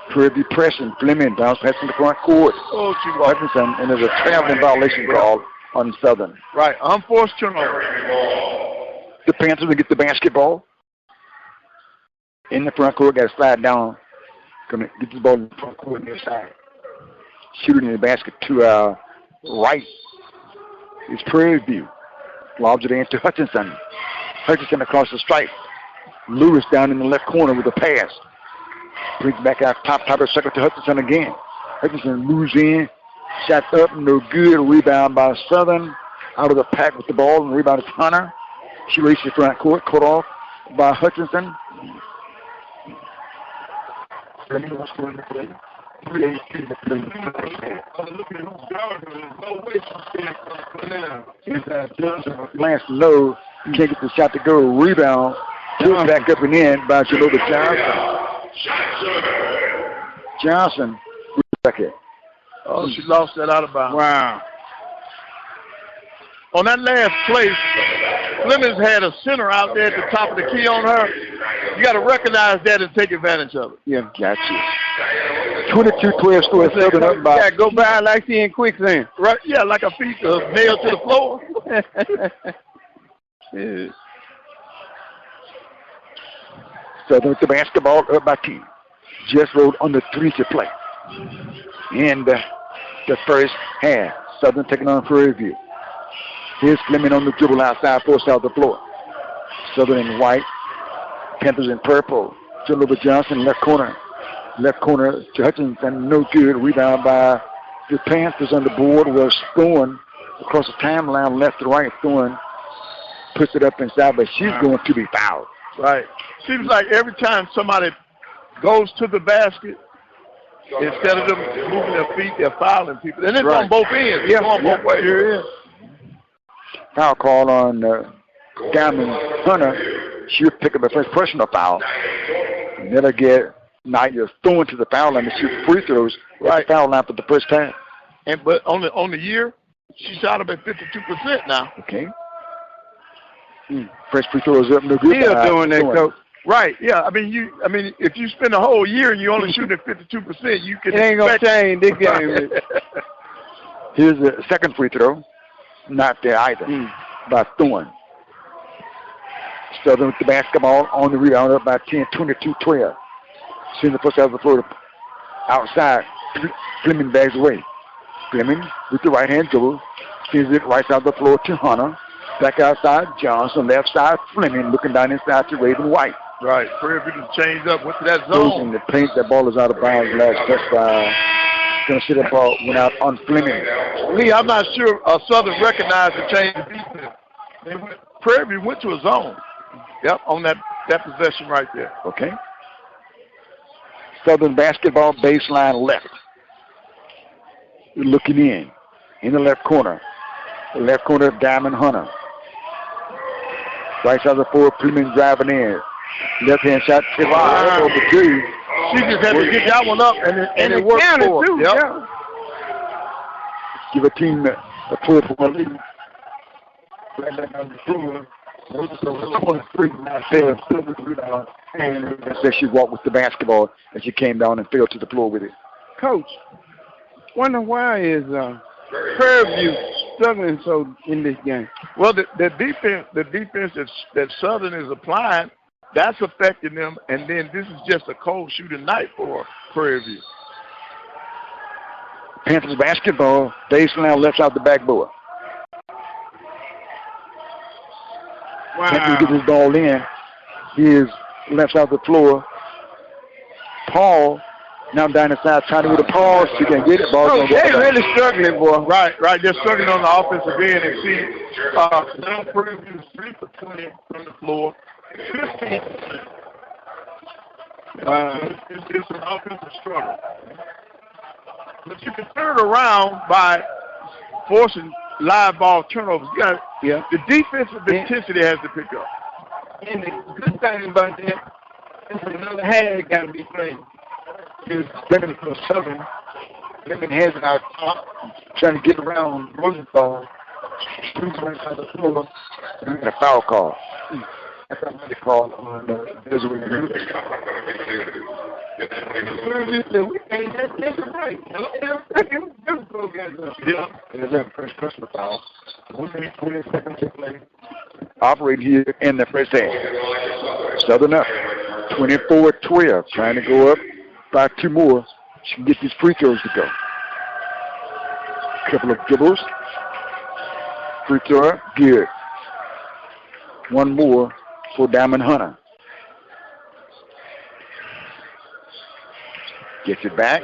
Prairie pressing. Fleming bounce pass in the front court. Oh, she Hutchinson, and there's a traveling violation call on Southern. Right, unforced turnover. The Panthers will get the basketball in the front court. Got to slide down. Going to get the ball in the front court near side. Shooting in the basket to right is Prairie View. Lobs it in to Hutchinson. Hutchinson across the stripe. Lewis down in the left corner with a pass. Brings back out top of the circle to Hutchinson again. Hutchinson moves in. Shot up, no good. Rebound by Southern. Out of the pack with the ball, and rebound is Hunter. She races the front court, cut off by Hutchinson. Lance low, can't get the shot to go. Rebound, put back up and in by Genova Johnson. Oh, she lost that out of bounds. Wow. On that last play, Fleming's had a center out there at the top of the key on her. You got to recognize that and take advantage of it. Yeah, got you. 22-12 score. Southern up by. Yeah, go by like she in quicksand. Right? Yeah, like a piece of nail to the floor. Yeah. Southern with the basketball up by 10. Just rolled on the 3 to play. In the first half. Southern taking on Prairie View. Here's Fleming on the dribble outside, forced out the floor. Southern in white. Panthers in purple. Genova Johnson, left corner. Left corner to Hutchinson, no good. Rebound by the Panthers on the board was Thorne across the timeline, left to right. Thorne puts it up inside, but she's going to be fouled. Right. Seems like every time somebody goes to the basket, instead of them moving their feet, they're fouling people. And it's on both ends. It's on both ways. Here it is. Foul call on Diamond Hunter. She'll pick up a first personal foul. And that'll get Naya Thorne to the foul line and shoot free throws at the foul line for the first time. But on the year, she shot up at 52% now. Okay. First free throw is up, no good. Still doing that, Coach. Right. Yeah. I mean, if you spend a whole year and you only shooting at 52%, you can. It ain't gonna change this game. Here's the second free throw. Not there either. By Thorne. Southern with the basketball on the rebound up by 10, 22-12. Seeing the first out of the floor outside. Fleming bags away. Fleming with the right hand dribble. Sends it right side of the floor to Hunter. Back outside, Johnson. Left side, Fleming looking down inside to Raven White. Right. Prairie View changed up. Went to that Goes zone. in the paint. That ball is out of bounds. Last touch by. Going to see that ball went out on Fleming. Lee, I'm not sure Southern recognized the change of defense. Prairie View went to a zone. Yep, on that possession right there. Okay. Southern basketball baseline left. Looking in the left corner. The left corner, Diamond Hunter. Right side of the floor, Fleming driving in. Left hand shot, tip over the two. She just had to get that one up, and it worked for her. Yep. Yeah. Give a team a pull for a lead. Right back on the floor. And she walked with the basketball and she came down and fell to the floor with it. Coach, wonder why is Prairie View struggling so in this game? Well, the defense that Southern is applying, that's affecting them, and then this is just a cold shooting night for Prairie View. Panthers basketball, baseline left out the backboard. Wow. Panthers get this ball in. He is left out the floor. Paul now down the side trying to get a pause. She can get it. Ball they're really struggling, boy. Right. They're struggling on the offensive end, and see, now Prairie View is 3 for 20 from the floor. 15%. It's an offensive struggle. But you can turn it around by forcing live ball turnovers. The defensive intensity has to pick up. And the good thing about that is another half got to be played. He's Fleming for Southern. Fleming has it out top, trying to get around Rosenthal. Shoots right side of the floor. And a foul call. That's what they call on Desiree. We ain't that's right. Yeah. There's that first personal foul. 20 seconds to play. Operate here in the first half. Southern up. 24-12. Trying to go up by 2 more. She can get these free throws to go. Couple of dribbles. Free throw. Good. 1 more for Diamond Hunter. Gets it back.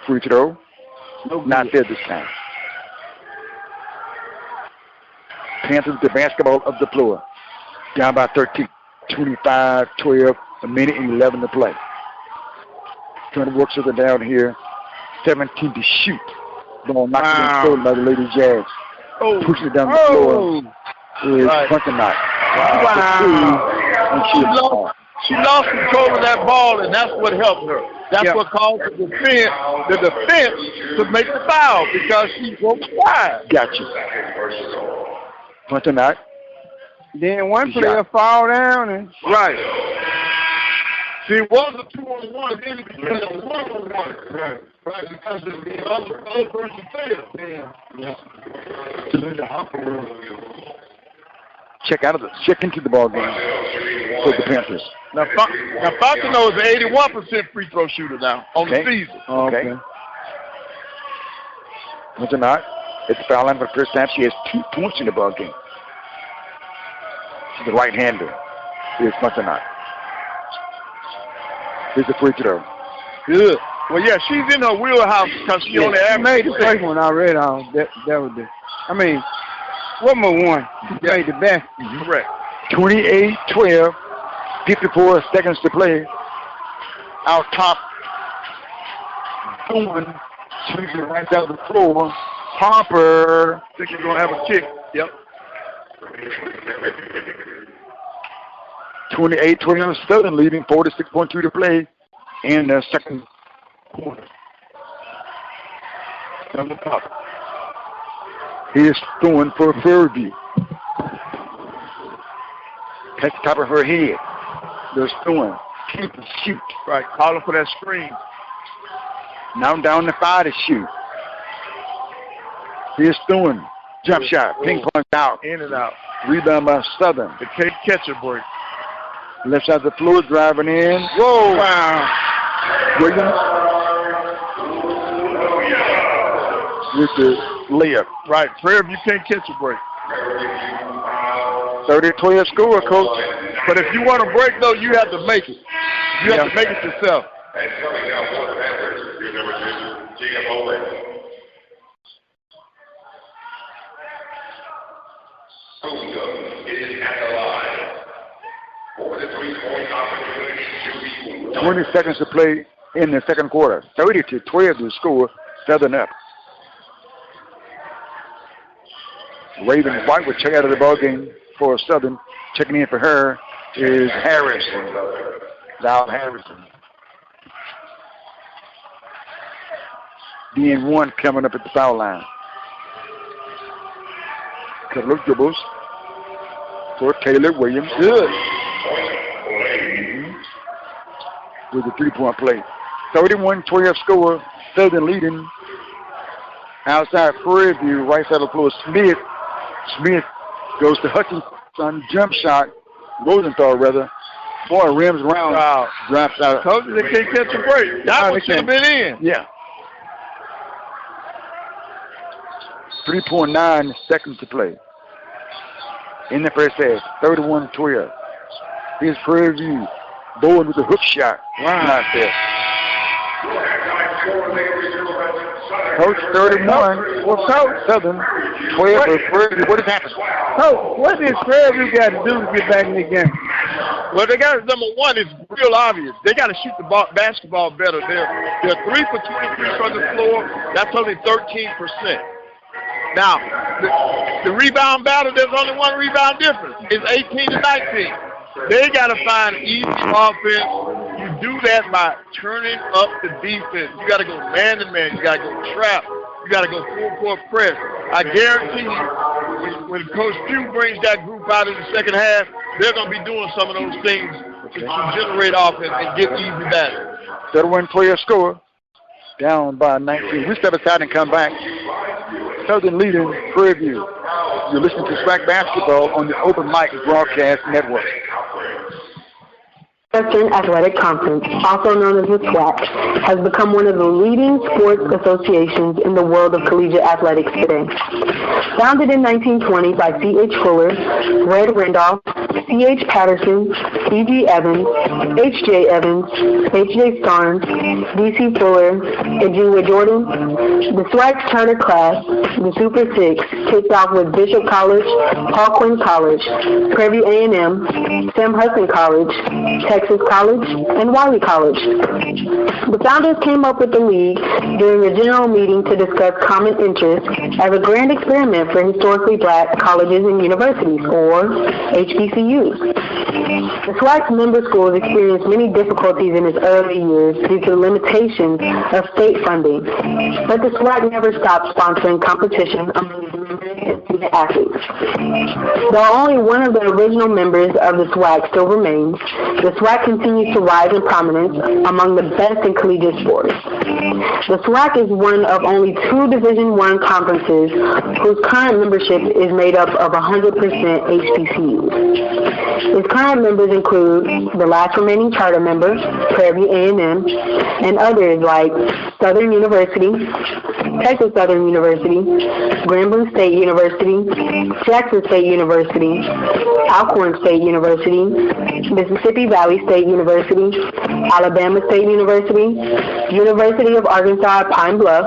Free throw. Not there this time. Panthers the basketball up the floor. Down by 13. 25-12. A minute and 11 to play. Trying to work something down here. 17 to shoot. Ball knocked in by the Lady Jags. Pushing it down the floor. Is Quentin Knight. Wow. She lost control of that ball, and that's what helped her. That's what caused the defense to make the foul because she broke wide. Gotcha. Quentin Knight. Then one player fall down and right. See, it was a 2-on-1, then it became a 1-on-1. Right, because the other person failed. Check into the ball game for the Panthers. Now Fontenot is an 81% free throw shooter now on the season. Okay. Quentin Knight at the foul line for the first time. She has 2 points in the ball game. She's the right-hander. Here's Quentin Knight. Here's the free throw. Good. Well, yeah, she's in her wheelhouse because she only made the first one already. That was the. I mean, what more one? She made the best. Correct. 28-12. 54 seconds to play. Out top. Going. Swings it right down the floor. Harper. I think you're going to have a kick. Yep. 28-12, Southern leading, 46.2 to play in the second quarter. On the top. Here's throwing for Prairie View. Catch the top of her head. They're throwing. Keep and shoot. Right, calling for that screen. Now down the 5 to shoot. Here's throwing. Jump shot. Ping pong out. In and out. Rebound by Southern. The catcher break. Left side of the floor, driving in. Whoa! Wow! Williams with the layup. Right, Prairie, you can't catch a break. 30-12 score, Coach. But if you want a break, though, you have to make it. You have to make it yourself. Over the 3-point opportunity to be 20 seconds to play in the second quarter. 30-12 to score. Southern up. Raven White will check out of the ball game for Southern. Checking in for her is Harrison. Val Harrison. DN1 coming up at the foul line. Couple of dribbles for Taylor Williams. Good. With the 3-point play. 31-12 score. Southern leading. Outside Prairie View, right side of the floor, Smith. Smith goes to Hutchinson, jump shot. Rosenthal, rather. Boy, rims around. Wow. Drops out. Coach, they can't catch a break. That one should have been in. Yeah. 3.9 seconds to play. In the first half, 31-12. Here's Prairie View. Bowen with the hook shot. Wow. Not there. Coach, 31 for Southern. 12 for Prairie. What has happened? Coach, what does Prairie View got to do to get back in the game? Well, they got, number one, it's real obvious. They got to shoot the basketball better. They're 3 for 23 from the floor. That's only 13%. Now, the rebound battle, there's only one rebound difference. It's 18-19. They got to find easy offense. You do that by turning up the defense. You got to go man-to-man. You got to go trap. You got to go full-court press. I guarantee you, when Coach Pugh brings that group out in the second half, they're going to be doing some of those things to generate offense and get easy baskets. 31-12 score. Down by 19. We step aside and come back. Southern leading Prairie View. You're listening to SWAC Basketball on the Open Mic Broadcast Network. Western Athletic Conference, also known as the SWAC, has become one of the leading sports associations in the world of collegiate athletics today. Founded in 1920 by C.H. Fuller, Red Randolph, C.H. Patterson, C.G. Evans, H.J. Evans, H.J. Starnes, D.C. Fuller, and Junior Jordan, the SWAC's charter class, the Super Six, kicked off with Bishop College, Paul Quinn College, Prairie A&M, Sam Hudson College, Texas College, and Wiley College. The founders came up with the league during a general meeting to discuss common interests as a grand experiment for historically black colleges and universities, or HBCUs. The SWAC's member schools experienced many difficulties in its early years due to the limitations of state funding, but the SWAC never stopped sponsoring competition among the members and student athletes. Though only one of the original members of the SWAC still remains, the SWAC continues to rise in prominence among the best in collegiate sports. The SWAC is one of only 2 Division I conferences whose current membership is made up of 100% HBCUs. Its current members include the last remaining charter member, Prairie A&M, and others like Southern University, Texas Southern University, Grambling State University, Jackson State University, Alcorn State University, Mississippi Valley State University, Alabama State University, University of Arkansas at Pine Bluff,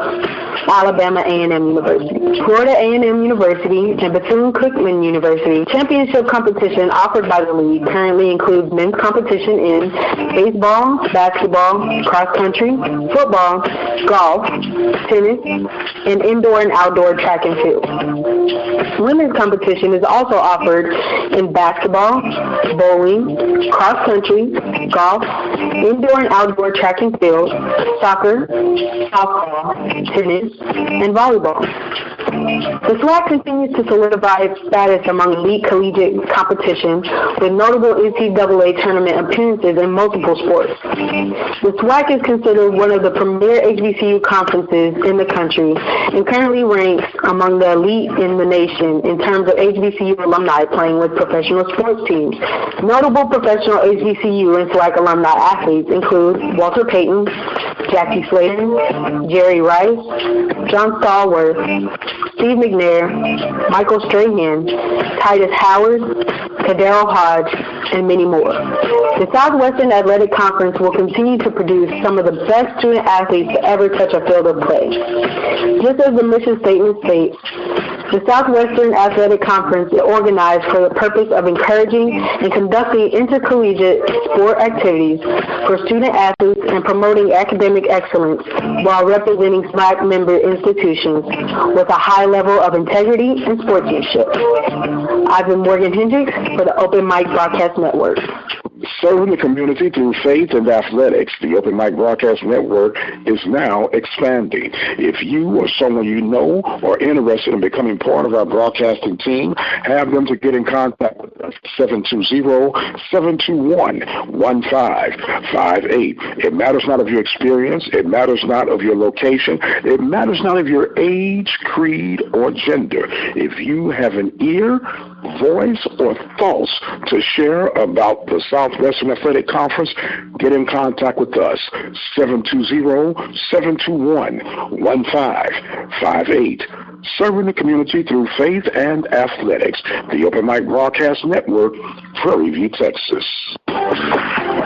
Alabama A&M University, Florida A&M University, and Bethune-Cookman University. Championship competition offered by the league currently includes men's competition in baseball, basketball, cross country, football, golf, tennis, and indoor and outdoor track and field. Women's competition is also offered in basketball, bowling, cross country, golf, indoor and outdoor track and field, soccer, softball, tennis, and volleyball. The SWAC continues to solidify its status among elite collegiate competition with notable NCAA tournament appearances in multiple sports. The SWAC is considered one of the premier HBCU conferences in the country and currently ranks among the elite in the nation in terms of HBCU alumni playing with professional sports teams. Notable professional HBCU and SWAC alumni athletes include Walter Payton, Jackie Slater, Jerry Rice, John Stallworth, Steve McNair, Michael Strahan, Titus Howard, Kadero Hodge, and many more. The Southwestern Athletic Conference will continue to produce some of the best student athletes to ever touch a field of play. Just as the mission statement states, the Southwestern Athletic Conference is organized for the purpose of encouraging and conducting intercollegiate sport activities for student athletes and promoting academic excellence while representing SWAC member institutions with a high level of integrity and sportsmanship. I've been Morgan Hendricks for the Open Mic Broadcast Network. Serving the community through faith and athletics, the Open Mic Broadcast Network is now expanding. If you or someone you know are interested in becoming part of our broadcasting team, have them to get in contact with us, 720-721-1558. It matters not of your experience. It matters not of your location. It matters not of your age, creed, or gender. If you have an ear, voice, or thoughts to share about the Southwestern Athletic Conference, get in contact with us, 720-721-1558. Serving the community through faith and athletics, the Open Mic Broadcast Network, Prairie View, Texas.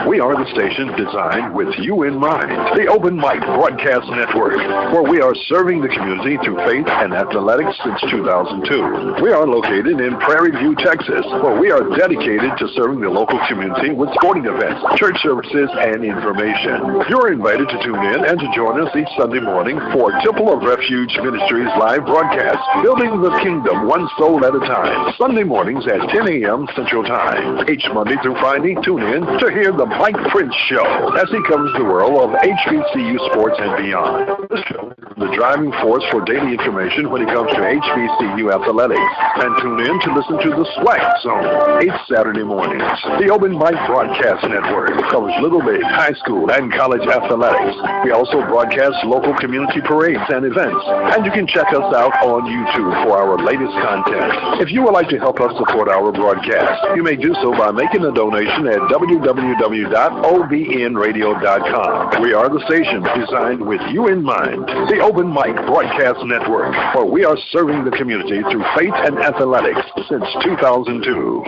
We are the station designed with you in mind, the Open Mic Broadcast Network, where we are serving the community through faith and athletics since 2002. We are located in Prairie View, Texas, where we are dedicated to serving the local community with sporting events, church services, and information. You're invited to tune in and to join us each Sunday morning for Temple of Refuge Ministries live broadcast, Building the Kingdom One Soul at a Time, Sunday mornings at 10 a.m. Central Time. Each Monday through Friday, tune in to hear the Mike Prince Show as he covers the world of HBCU sports and beyond. This show is the driving force for daily information when it comes to HBCU athletics. And tune in to listen to the SWAC Zone each Saturday mornings. The Open Mic Broadcast Network covers Little League, high school, and college athletics. We also broadcast local community parades and events. And you can check us out on YouTube for our latest content. If you would like to help us support our broadcast, you may do so by making a donation at www.obnradio.com. We are the station designed with you in mind, the Open Mic Broadcast Network, where we are serving the community through faith and athletics since 2002.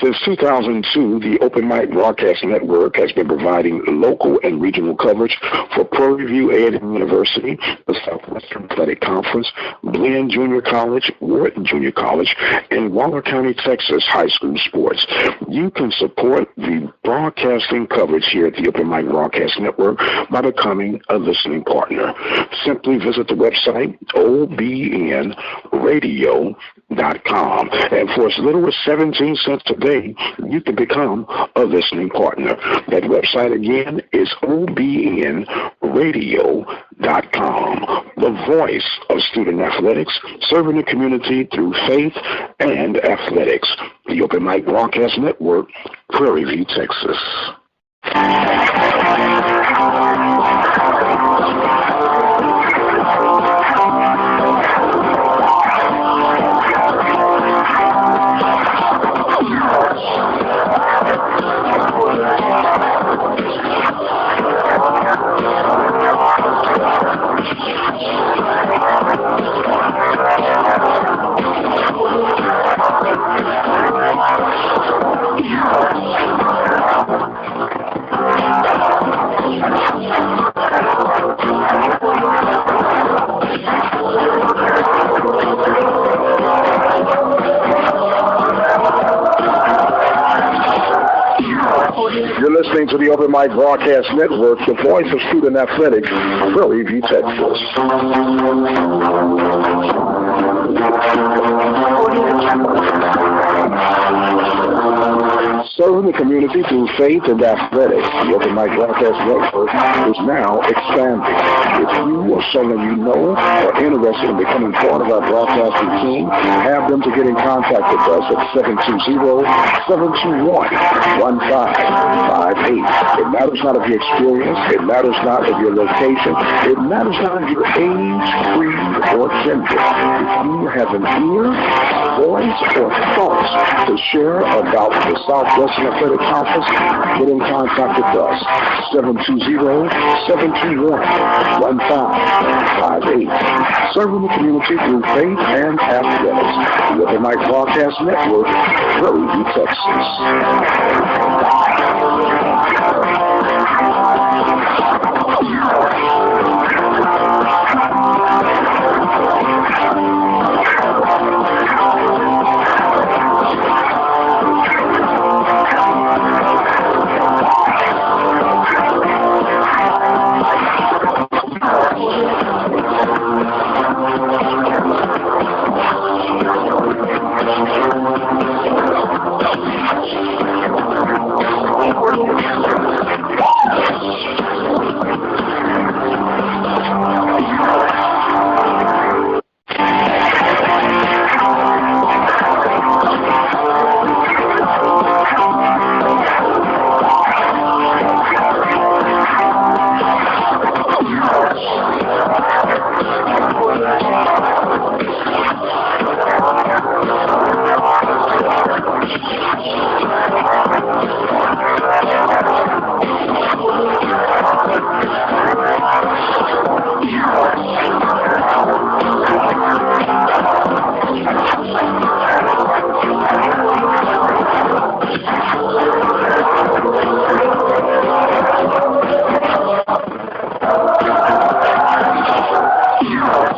Since 2002, the Open Mic Broadcast Network has been providing local and regional coverage for Prairie View A&M University, the Southwestern Athletic Conference, Glenn Junior College, Wharton Junior College, and Waller County, Texas high school sports. You can support the broadcasting coverage here at the Open Mic Broadcast Network by becoming a listening partner. Simply visit the website, obnradio.com, and for as little as 17 cents a day, you can become a listening partner. That website again is obnradio.com, the voice of student athletics, serving the community through faith and athletics. The Open Mic Broadcast Network, Prairie View, Texas. You're listening to the Open Mic Broadcast Network, the voice of student athletics, Prairie View, Texas. Serving the community through faith and athletics, the Open Mic Broadcast Network is now expanding. If you or someone you know are interested in becoming part of our broadcasting team, have them to get in contact with us at 720-721-1558. It matters not of your experience. It matters not of your location. It matters not of your age, creed, or gender. If you have an ear, voice, or thoughts to share about the Southwestern Athletic Conference, get in contact with us. 720-721-1558. Serving the community through faith and athletics. The Open Mic Broadcast Network, Prairie, Texas.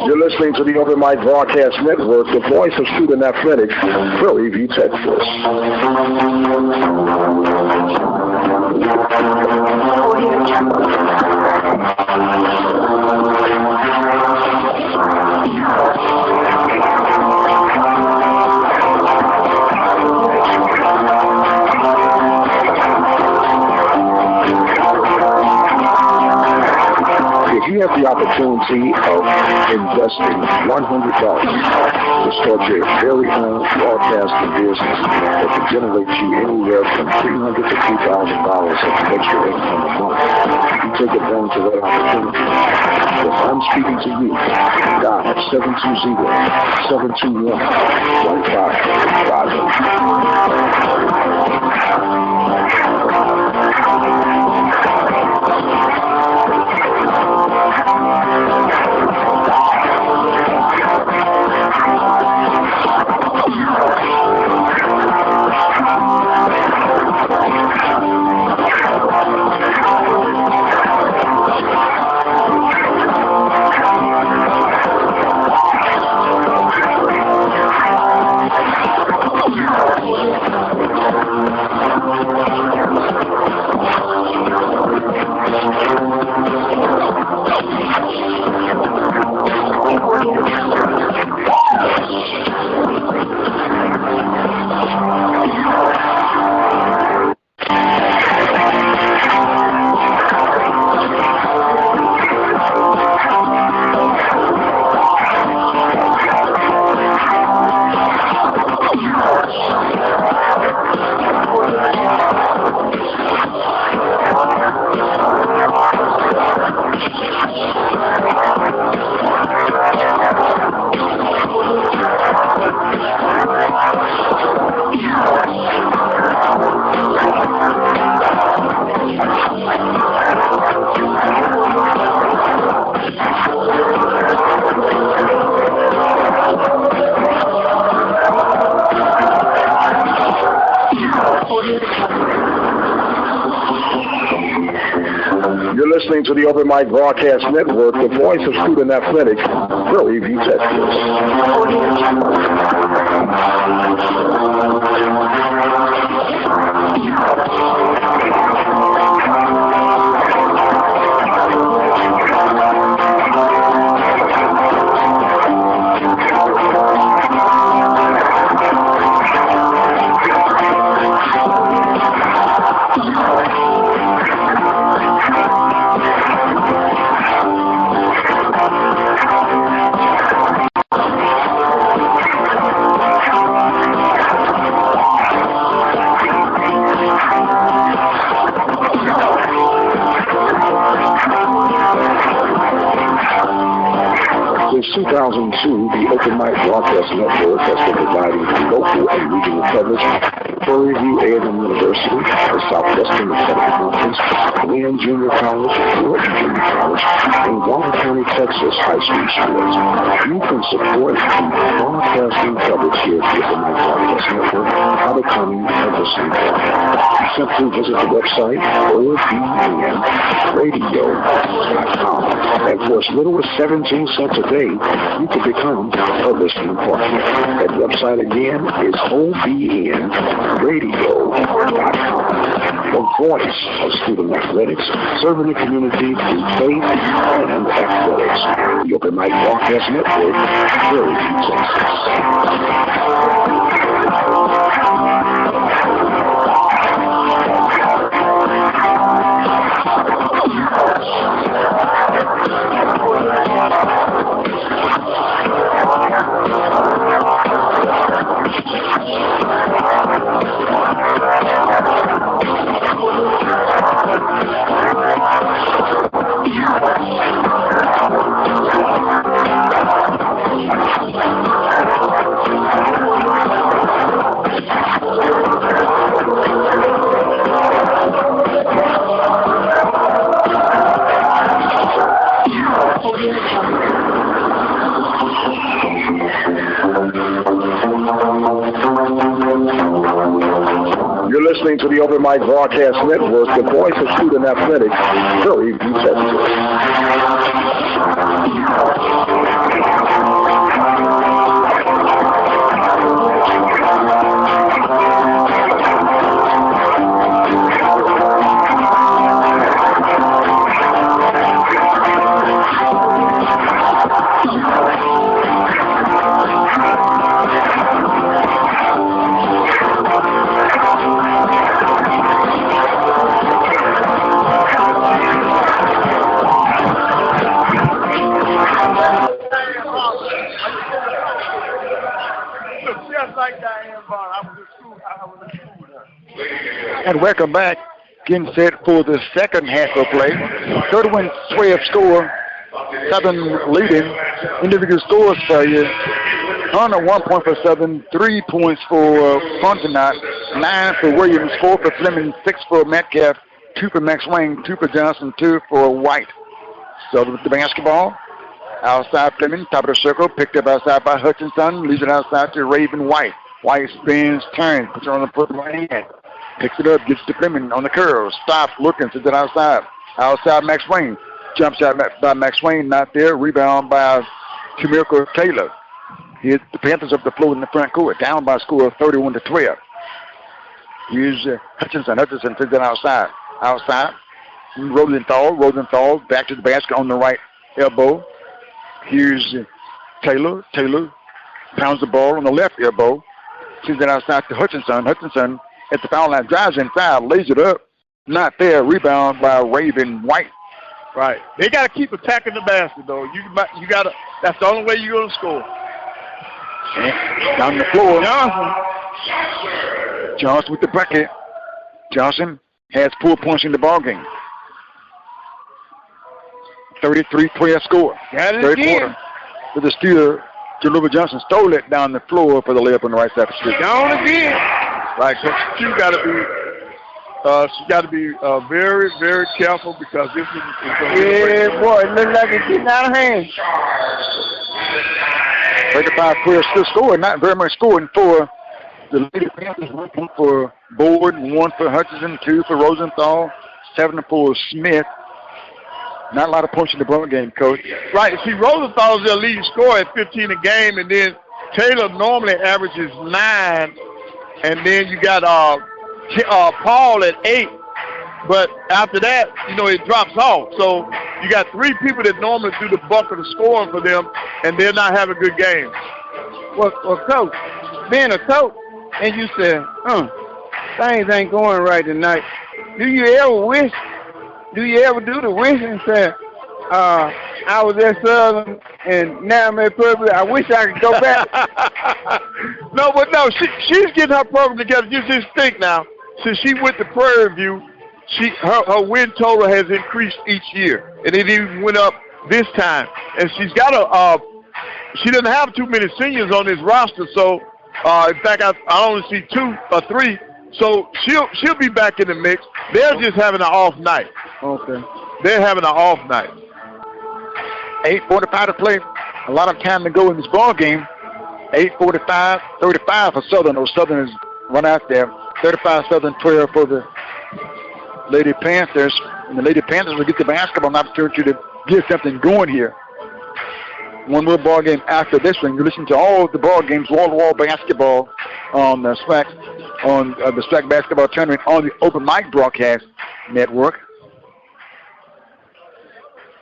Listening to the Open Mic Broadcast Network, the voice of student athletics, Prairie View, Texas. If you have the opportunity of investing $100 to start your very own broadcasting business that can generate you anywhere from $300 to $2,000 of extra income a month, you take advantage of that opportunity. If I'm speaking to you, dial 720-721-1558. You're listening to the Open Mic Broadcast Network, the voice of student athletics, Prairie View, Texas. 2002, the Open Mic Broadcast Network has been providing local and regional coverage at Prairie View A&M University, the Southwestern Athletic Conference, Wayne Junior College, Georgia Junior College, and Walker County, Texas high school sports. You can support the broadcasting coverage here at the Open Mic Broadcast Network by becoming a listening partner. Simply visit the website obnradio.com, and for as little as 17 cents a day, you can become a listening partner. That website again is obnradio.com. The voice of student athletics, serving the community through faith and athletics. The Open Mic Broadcast Network, Prairie, Texas. You're listening to the Open Mic Broadcast Network, the voice of student athletics, Prairie View, Texas. And welcome back. Getting set for the second half of play. 31-12 score. Southern leading. Individual scores for you. Hunter 1 point for Southern, 3 points for Frontenac, 9 for Williams, 4 for Fleming, 6 for Metcalf, 2 for Max Wayne, 2 for Johnson, 2 for White. So with the basketball, outside Fleming, top of the circle, picked up outside by Hutchinson, leaves it outside to Raven White. White spins, turns, puts it on the foot right hand. Picks it up, gets to Fleming on the curl. Stops, looking, sends it outside. Outside Max Wayne. Jumps out by Max Wayne, not there. Rebound by Jamaica Taylor. Here's the Panthers up the floor in the front court. Down by a score of 31-12. Here's Hutchinson. Hutchinson sends it outside. Outside. Rosenthal. Rosenthal back to the basket on the right elbow. Here's Taylor. Taylor pounds the ball on the left elbow. Sends it outside to Hutchinson. Hutchinson at the foul line, drives inside, lays it up. Not there. Rebound by Raven White. Right. They got to keep attacking the basket, though. You got to. That's the only way you're going to score. And down the floor. Johnson with the bucket. Johnson has 4 points in the ballgame. 33-12 score. Got it Third again. quarter. With the steal, Jalova Johnson stole it down the floor for the layup on the right side of the street. Gone again. Right, so she got to be very, very careful because this is boy, it looks like it's getting out of hand. 35-12 still scoring, not very much scoring for the Lady Panthers. 1 point for Board, 1 for Hutchinson, 2 for Rosenthal, 7 for Smith. Not a lot of points in the ball game, Coach. Right, see, Rosenthal's their leading scorer at 15 a game, and then Taylor normally averages 9. And then you got Paul at 8. But after that, it drops off. So you got 3 people that normally do the bulk of the scoring for them, and they're not having good games. Well, Coach, being a coach, and you said, things ain't going right tonight. Do you ever do the wish and say, I was at Southern, and now I'm at Prairie. I wish I could go back. No, she's getting her program together. You just think now, since she went to Prairie View, her win total has increased each year, and it even went up this time. And she's got she doesn't have too many seniors on this roster, so in fact I only see 2 or 3. So she'll be back in the mix. They're just having an off night. Okay. They're having an off night. 8:45 to play. A lot of time to go in this ball game. 8:45, 35 for Southern. Those Southerners run out there. 35 Southern, 12 for the Lady Panthers. And the Lady Panthers will get the basketball, an opportunity to get something going here. One more ball game after this one. You listen to all of the ball games, wall-to-wall basketball on the SWAC, the SWAC basketball tournament on the Open Mic Broadcast Network.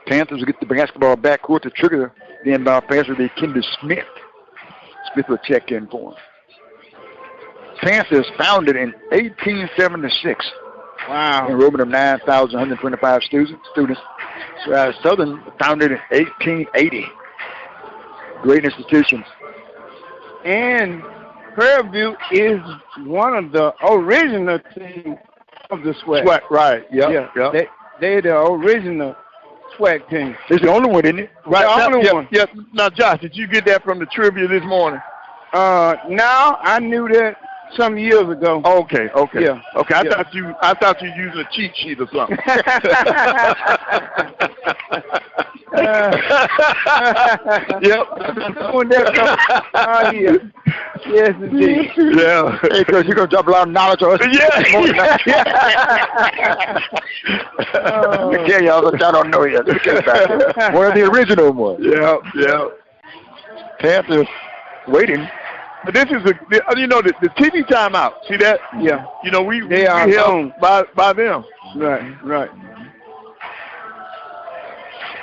Panthers will get the basketball backcourt to trigger the inbound pass with Kendra Smith. Smith will check in for him. Panthers founded in 1876. Wow. Enrollment of 9,125 students. Southern founded in 1880. Great institutions. And Prairie View is one of the original teams of the SWAC. SWAC, right. Yep. They're the original SWAC team. It's the only one, isn't it? Right. The only one. Yes. Now, Josh, did you get that from the trivia this morning? Now I knew that some years ago. Okay. Yeah. Okay. I thought you were using a cheat sheet or something. Yep. Yeah. Yes, indeed. Yeah. Hey, Coach, you're going to drop a lot of knowledge on us. Yeah. Let me tell y'all that y'all don't know yet. One of the original ones. Yeah. Panthers waiting. But this is the TV timeout. See that? Yeah. We are held by them. Right.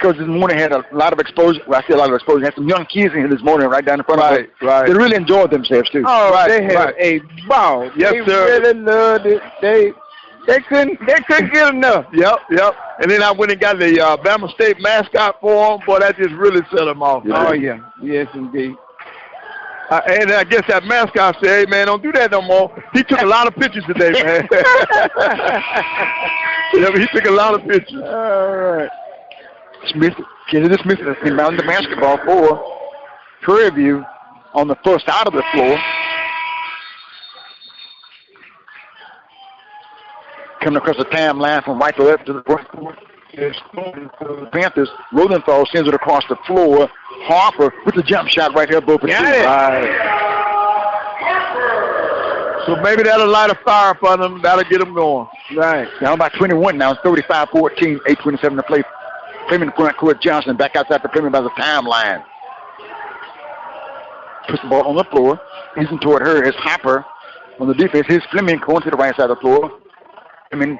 Because this morning had a lot of exposure. Well, I say a lot of exposure. Had some young kids in here this morning right down in front of us. Right. They really enjoyed themselves, too. Oh, they had a ball. Yes, they sir. really loved it. They couldn't get enough. Yep. And then I went and got the Alabama State mascot for them. Boy, that just really set them off. Oh, yeah. Yes, indeed. And I guess that mascot said, hey, man, don't do that no more. He took a lot of pictures today, man. He took a lot of pictures. All right. Kennedy Smith has been bound the basketball for Prairie View on the first side of the floor. Coming across the timeline from right to left to the front court. The Panthers, Rosenthal sends it across the floor. Harper with the jump shot right here, both of them. Right. So maybe that'll light a fire for them. That'll get them going. Right. Now about 21 now. It's 35-14, 8:27 to play. Playman front court. Johnson back outside the Playman by the timeline. Puts the ball on the floor. Easing toward her is Hopper on the defense. Here's Fleming going to the right side of the floor. Fleming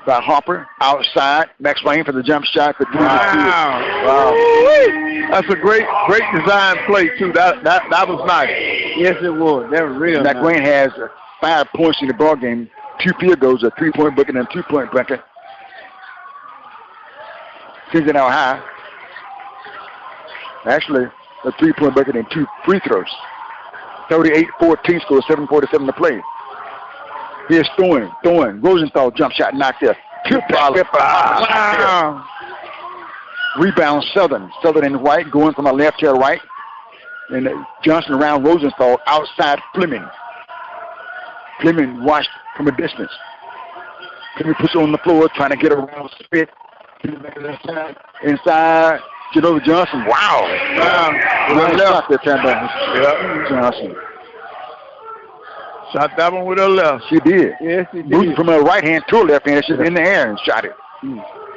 by Harper outside. Max Wayne for the jump shot. Wow. That's a great design play too. That was nice. Yes, it was. That was real. Max Wayne has 5 points in the ball game. 2 field goals, a 3-point bucket, and a 2-point bucket. Sends it out high. Actually, a 3-point bucket and 2 free throws. 38-14 score, 7:47 to play. Here's Thorne. Rosenthal jump shot knocked there. Wow. Rebound Southern. Southern and White going from the left to the right. And Johnson around Rosenthal outside Fleming. Fleming watched from a distance. Fleming puts it on the floor trying to get around Smith. Inside Genova Johnson. Wow. Right left that time by Johnson. Shot that one with her left. She did. Yes, she did. Moving from her right hand to her left hand. She's in the air and shot it.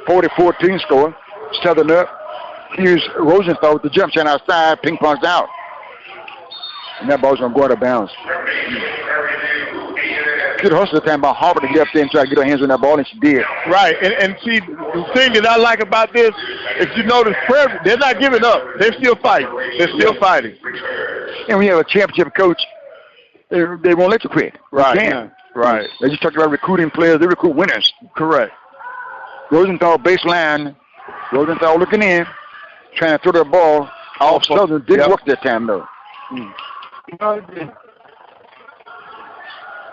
40-14 score. Southern up. Here's Rosenthal with the jump shot outside. Ping pong's out. And that ball's going to go out of bounds. Good hustle time by Harper to get up there and try to get her hands on that ball, and she did. Right, and see, the thing that I like about this, if you notice, Prairie, they're not giving up. They're still fighting. And when you have a championship coach, they won't let you quit. Right. Right. They just talked about recruiting players. They recruit winners. Correct. Rosenthal baseline. Rosenthal looking in, trying to throw the ball off Southern. Didn't work that time, though.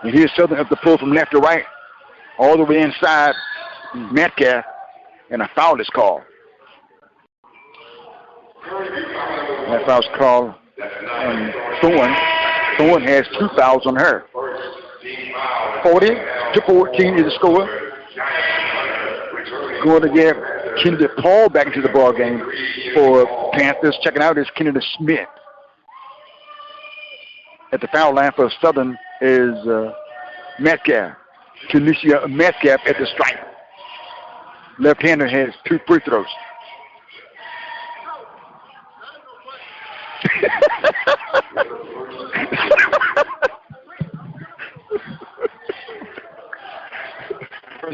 And here's Southern up the floor from left to right, all the way inside Metcalf, and a foul is called. That foul's called on Thorne. Thorne has 2 fouls on her. 40-14 is the score. Going to get Kennedy Paul back into the ball game for Panthers. Checking out is Kennedy Smith. At the foul line for Southern is Metcalf. Kenesha Metcalf at the stripe. Left-hander has 2 free throws.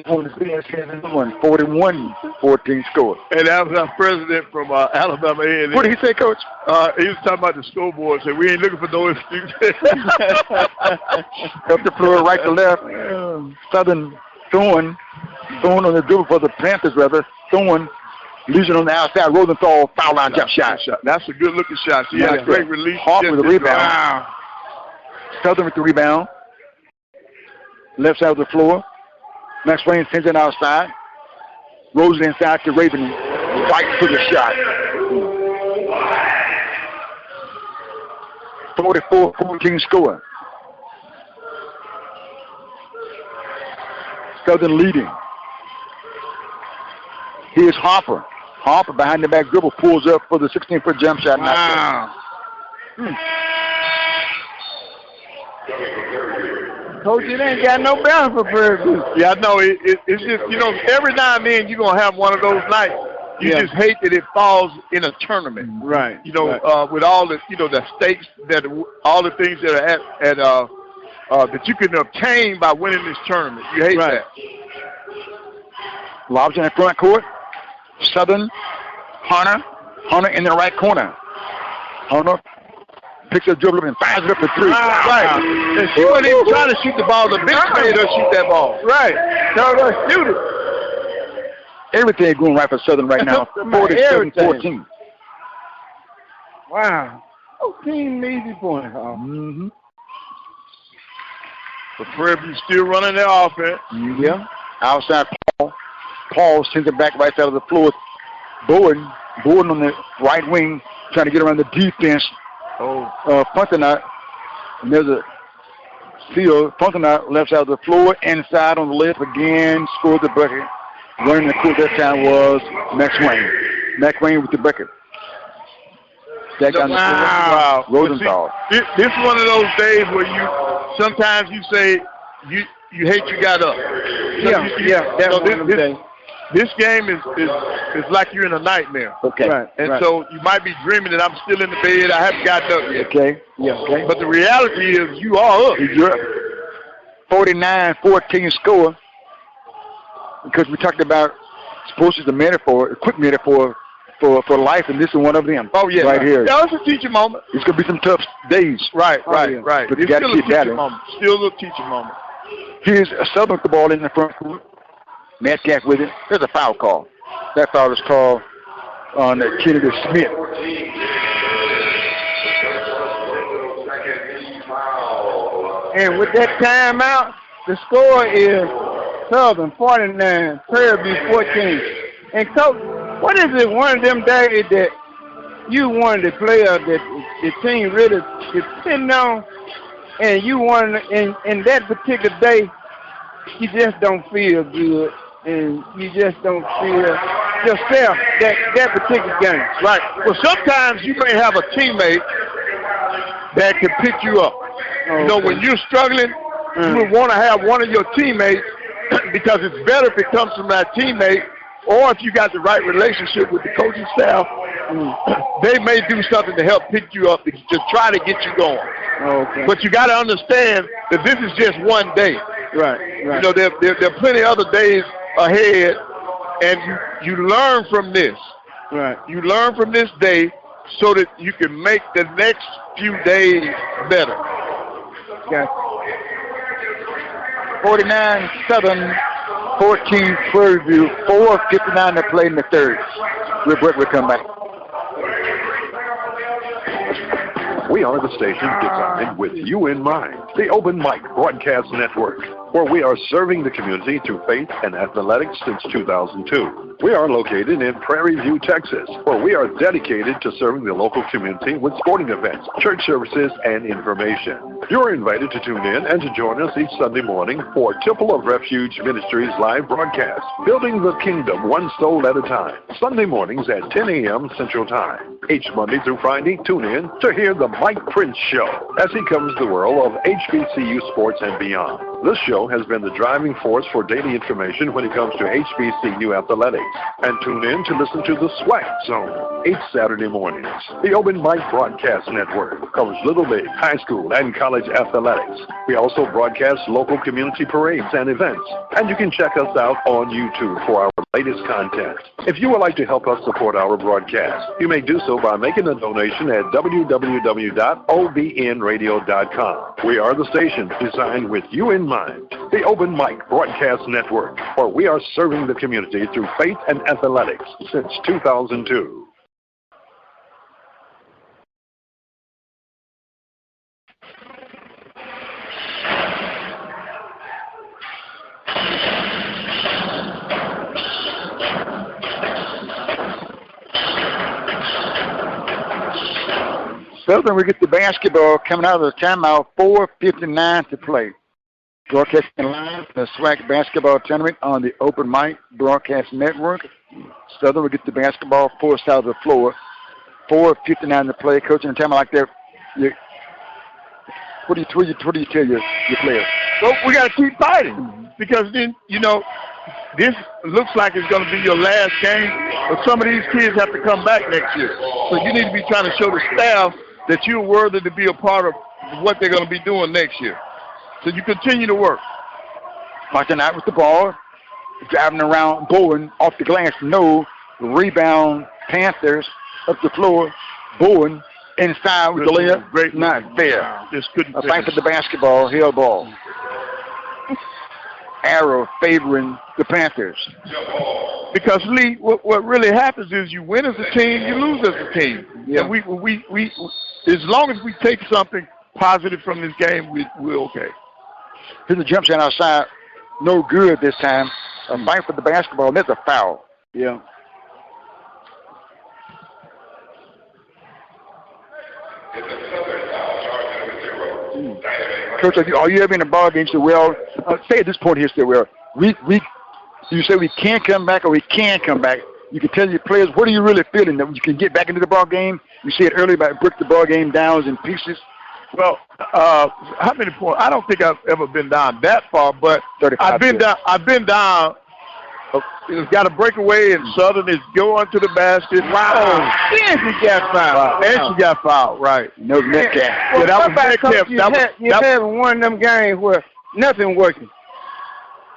On the bench has another one, 41-14 score. And that was our president from Alabama. What did he say, Coach? He was talking about the scoreboard. Said we ain't looking for no excuses. Up the floor, right to left. Southern Thorne on the dribble for the Panthers, rather. Thorne leaves it on the outside. Rosenthal foul line jump shot. That's a good looking shot. She had a great release. Hawk with the rebound. Wow. Southern with the rebound. Left side of the floor. Max Wayne sends it outside. Rolls it inside to Raven. Fights for the shot. 44-14 score. Southern leading. Here's Harper. Harper behind the back dribble pulls up for the 16-foot jump shot. Wow. Coach, it ain't got no balance for Prairie View. Yeah, I know. It's just, you know, every now and then you're going to have one of those nights. You just hate that it falls in a tournament. Right. You know, with all the, you know, the stakes, that all the things that are that you can obtain by winning this tournament. You hate that. Lobs in the front court. Southern, Hunter in the right corner. Hunter picks up dribble and fires it up for 3. Right. And she wasn't even trying to shoot the ball. The big made her shoot that ball. Right. Tell her to shoot it. Everything going right for Southern right now. 47-14. Wow. 14 easy points. But Prairie View still running their offense. Yeah. Outside Paul. Paul sends it back right side of the floor. Borden on the right wing trying to get around the defense. Fontenot. And there's a steal. Fontenot left side of the floor. Inside on the left again. Scored the bucket. Running the court that time was Max Wayne. Max Wayne with the bucket. Wow. Rosenthal. See, this is one of those days where sometimes you say you hate you got up. This game is like you're in a nightmare. Okay. So you might be dreaming that I'm still in the bed. I haven't gotten up yet. Okay. Yeah. Okay. But the reality is you are up. You're up. 49-14 score. Because we talked about sports is a metaphor, a quick metaphor for life, and this is one of them. Oh, yeah. Right here. Yeah, it's a teaching moment. It's going to be some tough days. Right. But you got to keep that in. Still a teaching moment. Here's a Southern with the ball in the front court. Metcalf with it. There's a foul call. That foul is called on Kennedy Smith. And with that timeout, the score is Southern 49, Prairie View 14. And Coach, what is it one of them days that you one of the players that the team really depending on, and you won, in that particular day, you just don't feel good, and you just don't feel yourself that particular game. Right. Well, sometimes you may have a teammate that can pick you up. You know, when you're struggling, you would want to have one of your teammates, because it's better if it comes from that teammate, or if you got the right relationship with the coaching staff, they may do something to help pick you up to try to get you going. Okay. But you got to understand that this is just one day. Right. You know, there are plenty of other days ahead, and you learn from this. Right. You learn from this day so that you can make the next few days better. Gotcha. 49 Southern, 14 Prairie View, 4:59 to play in the third. We'll come back. We are the station designed with you in mind. The Open Mic Broadcast Network, where we are serving the community through faith and athletics since 2002. We are located in Prairie View, Texas, where we are dedicated to serving the local community with sporting events, church services, and information. You're invited to tune in and to join us each Sunday morning for Temple of Refuge Ministries live broadcast, Building the Kingdom One Soul at a Time, Sunday mornings at 10 a.m. Central Time. Each Monday through Friday, tune in to hear the Mike Prince Show as he covers the world of HBCU sports and beyond. This show has been the driving force for daily information when it comes to HBCU athletics. And tune in to listen to the SWAC Zone each Saturday mornings. The Open Mic Broadcast Network covers Little League, high school, and college athletics. We also broadcast local community parades and events. And you can check us out on YouTube for our latest content. If you would like to help us support our broadcast, you may do so by making a donation at www.obnradio.com. We are the station designed with you in mind. The Open Mic Broadcast Network, where we are serving the community through faith and athletics since 2002. Southern will get the basketball coming out of the timeout, 4:59 to play. Broadcasting live the SWAC basketball tournament on the Open Mic Broadcast Network. Southern will get the basketball forced out of the floor, 4:59 to play. Coaching a timeout like that, what do you tell your players? So we got to keep fighting because then, this looks like it's going to be your last game, but some of these kids have to come back next year. So you need to be trying to show the staff that you're worthy to be a part of what they're going to be doing next year. So you continue to work. Marching out with the ball, driving around, Bowen off the glass, no. Rebound, Panthers up the floor. Bowen inside with the layup. Great. Not fair. Just couldn't a fight for the basketball, held ball. Arrow favoring the Panthers. Because, Lee, what really happens is you win as a team, you lose as a team. Yeah. And we as long as we take something positive from this game, we're okay. Here's a jump shot outside. No good this time. A fight for the basketball, and that's a foul. Yeah. Coach, are you ever in a ball game? So, well, say at this point here, well, you say we can't come back or we can come back. You can tell your players, what are you really feeling? That you can get back into the ball game? You said earlier about break the ball game down in pieces. Well, how many points? I don't think I've ever been down that far, but I've been down. It's got a breakaway, and Southern is going to the basket. Wow. And she got fouled. And she got fouled, right. No Metcalf. Well, that was Metcalf. You had one of them games where nothing working.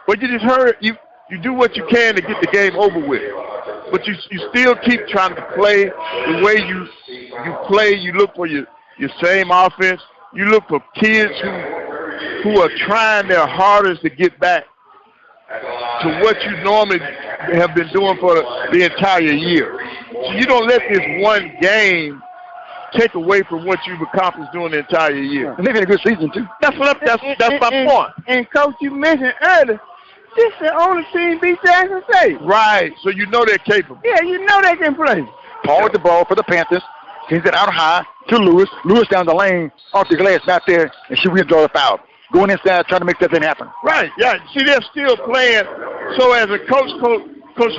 But you just heard, you do what you can to get the game over with. But you still keep trying to play the way you play. You look for your same offense. You look for kids who are trying their hardest to get back to what you normally have been doing for the entire year. So you don't let this one game take away from what you've accomplished during the entire year. And they've had a good season too. That's my point. And Coach, you mentioned earlier, this is the only team beat Jackson State. Right. So you know they're capable. Yeah, you know they can play. Paul with the ball for the Panthers. Sends it out high to Lewis. Lewis down the lane, off the glass, not there, and she will draw the foul. Going inside, trying to make that thing happen. Right, yeah. See, they're still playing. So as a coach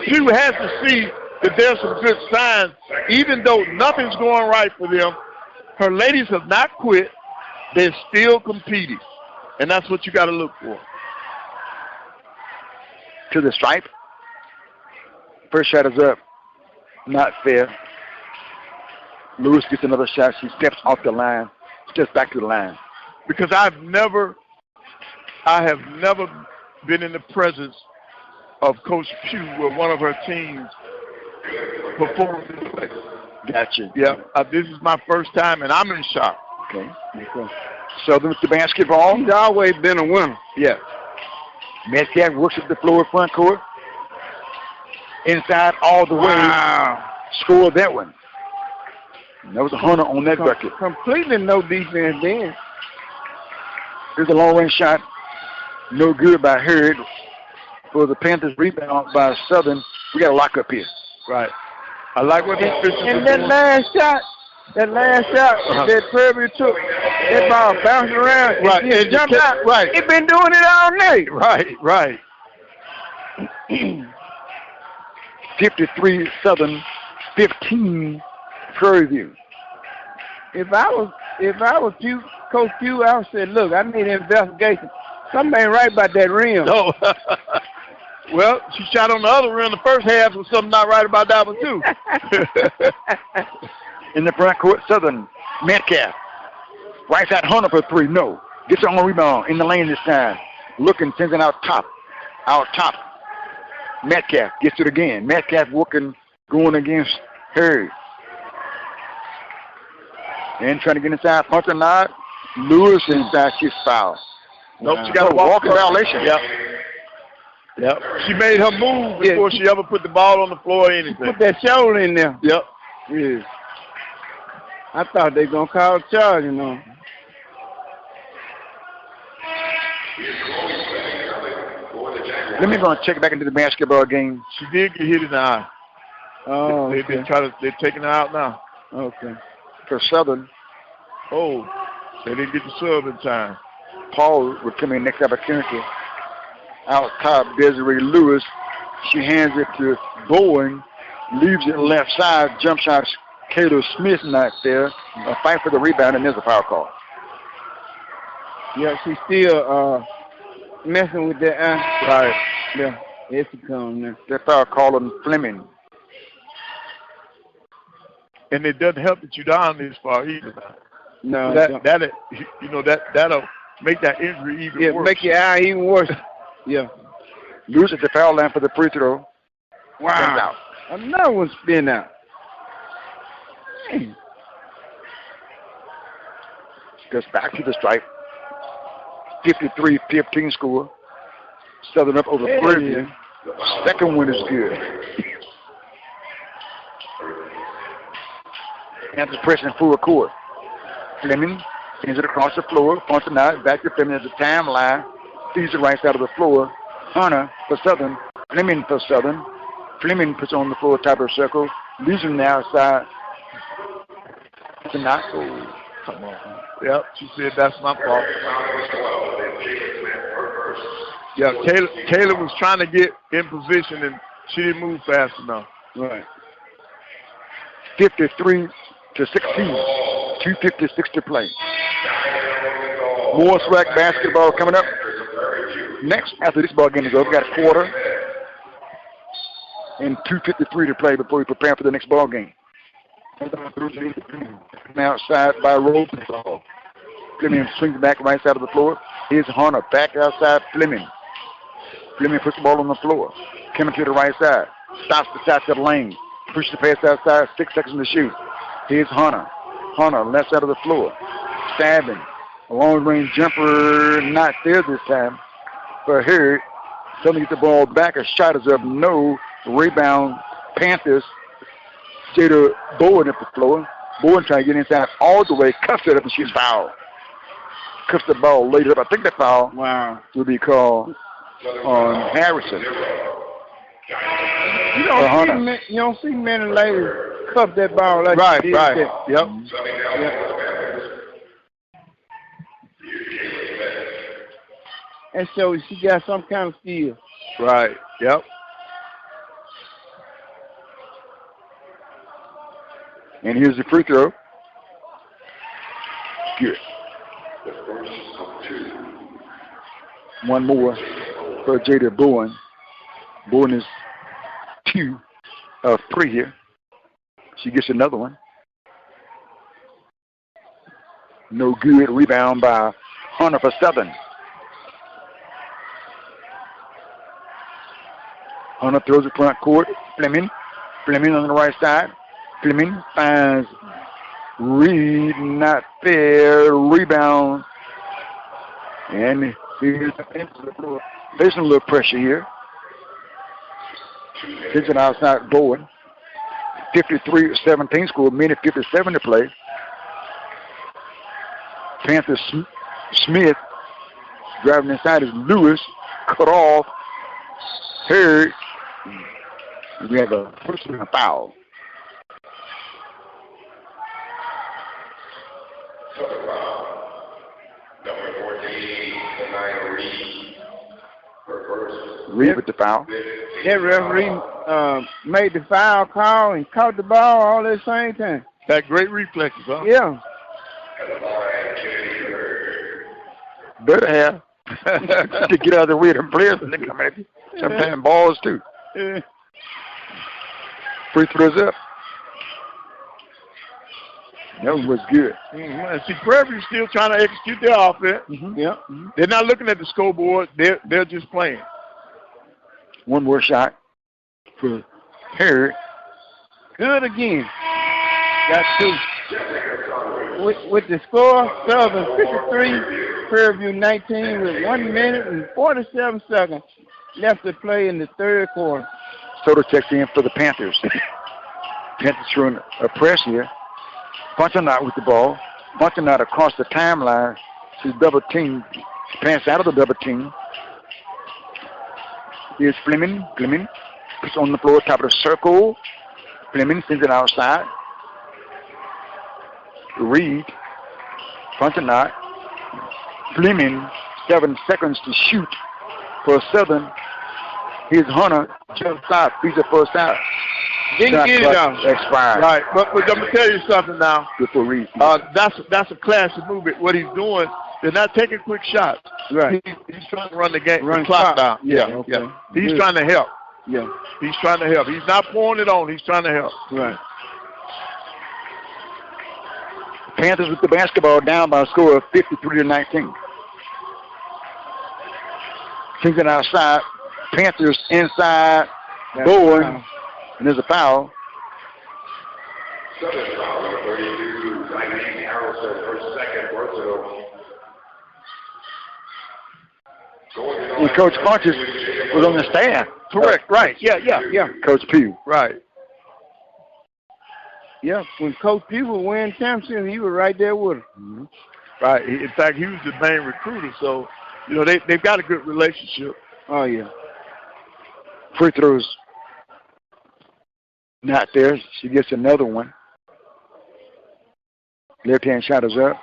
Pugh has to see that there's some good signs. Even though nothing's going right for them, her ladies have not quit. They're still competing. And that's what you got to look for. To the stripe. First shot is up. Not fair. Lewis gets another shot. She steps off the line. Steps back to the line. Because I have never been in the presence of Coach Pugh where one of her teams performed this way. Gotcha. Yeah, this is my first time, and I'm in shock. Okay. Southern with the basketball. He's always been a winner. Yeah. Metcalf works up the floor front court. Inside all the way. Wow. Scored that one. And that was a Hunter on that bucket. Completely no defense then. Here's a long-range shot. No good by Hurd. For the Panthers, rebound by Southern. We got a lock up here. Right. I like what these pitchers are And that doing. last shot that Prairie took, that ball bounced around. Right. And jumped out. Right. He been doing it all night. Right. 53 Southern, 15 Prairie View. If I was Coach Pugh, I would say, look, I need an investigation. Something ain't right about that rim. No. Well, she shot on the other rim the first half, so something not right about that one too. In the front court, Southern, Metcalf. Right side, Hunter for 3. No. Gets on rebound in the lane this time. Looking, sends it out top. Metcalf gets it again. Metcalf working, going against Hurd. And trying to get inside, punching out. Lewis inside, she's fouled. Nope, she got a walking violation. Yep. She made her move before she ever put the ball on the floor or anything. Put that shoulder in there. Yep. Yeah. I thought they gonna call a charge, you know. Let me go and check back into the basketball game. She did get hit in the eye. Oh, they're taking her out now. Okay. For Southern, they didn't get the sub in time. Paul will come in next opportunity. Out top, Desiree Lewis. She hands it to Bowen, leaves it left side, jump shot. Kayla Smith not there. A fight for the rebound, and there's a foul call. Yeah, she's still messing with that eye. Right. Yeah, it's come there. That foul call on Fleming. And it doesn't help that you're down this far either. No, that'll make that injury even worse. Make your eye even worse. Yeah. Lewis at the foul line for the free throw. Wow. Another one spin out. Goes back to the stripe. 53-15 score. Southern up over Prairie. Second one is good. Panthers pressing full court. Fleming sends it across the floor. Punching out. Back to Fleming at the timeline. Sees the right side of the floor. Hunter for Southern. Fleming for Southern. Fleming puts on the floor, top of the circle. Leaves him now outside. Tonight. Oh, come on. Yep, she said that's my fault. Yeah, Kayla was trying to get in position and she didn't move fast enough. Right. 53-16. 2:56 to play. More SWAC basketball coming up. Next, after this ball game is over, we got a quarter and 2:53 to play before we prepare for the next ball game. Outside by Rosenthal. Fleming swings back right side of the floor. Here's Hunter back outside Fleming. Fleming puts the ball on the floor. Coming to the right side. Stops the side to the lane. Pushes the pass outside. 6 seconds to shoot. Here's Hunter. Hunter left side of the floor. Stabbing. A long range jumper not there this time. For Hurd. Suddenly gets the ball back. A shot is up. No. Rebound. Panthers. Jada Bowen up the floor. Bowen trying to get inside all the way. Cuffs it up and she's fouled. Cuffs the ball later up. I think that foul will be called on Harrison. You don't see many ladies cuff that ball like right. Yep. And so she got some kind of skill. Right. Yep. And here's the free throw. Good. One more for Jada Bowen. Bowen is 2 of 3 here. She gets another one. No good. Rebound by Hunter for Southern. Hunter throws it front court. Fleming on the right side. Fleming finds Reed, not fair. Rebound. And here's facing a little pressure here. It's an outside Bowen. 53-17 score, minute 57 to play. Panthers Smith Driving inside is Lewis. Cut off. Hurd. We have a personal foul. Reed with the foul. That referee made the foul call and caught the ball all at the same time. That great reflexes, huh? Yeah. Better have to get out of the way of them players when they come at you. Sometimes balls too. Yeah. Free throws up. That was good. And see, Prairie's still trying to execute their offense. Yeah. They're not looking at the scoreboard. They're just playing. One more shot for Harry. Good again. Got two. With the score, Southern 53, Prairie View 19 with 1 minute and 47 seconds left to play in the third quarter. Soto checks in for the Panthers. Panthers showing a press here. Punching out with the ball. Punching out across the timeline. She's double team. Pass out of the double team. Here's Fleming. Fleming puts on the floor, top of the circle. Fleming sends it outside. Reed. Punching out. Fleming, 7 seconds to shoot for Southern. Here's Hunter. Jump shot. He's the first out. Didn't get it out. Expired. Right, but I'm gonna tell you something now. Good for Reed. That's a classy movement. What he's doing, they're not taking quick shots. Right. He's trying to run the game, Run the clock down. Yeah. Yeah, Okay. yeah. He's Good. trying to help. Yeah. He's trying to help. He's not pouring it on. He's trying to help. Right. Panthers with the basketball down by a score of 53-19. Kingston outside. Panthers inside. Bowen. And there's a foul. And Coach Funches was on the staff. Correct. Right. Yeah. Coach Pugh. Right. Yeah. When Coach Pugh win championship, he was right there with him. Mm-hmm. Right. In fact, he was the main recruiter, so you know they've got a good relationship. Oh yeah. Free throws not there. She gets another one. Left hand shot is up.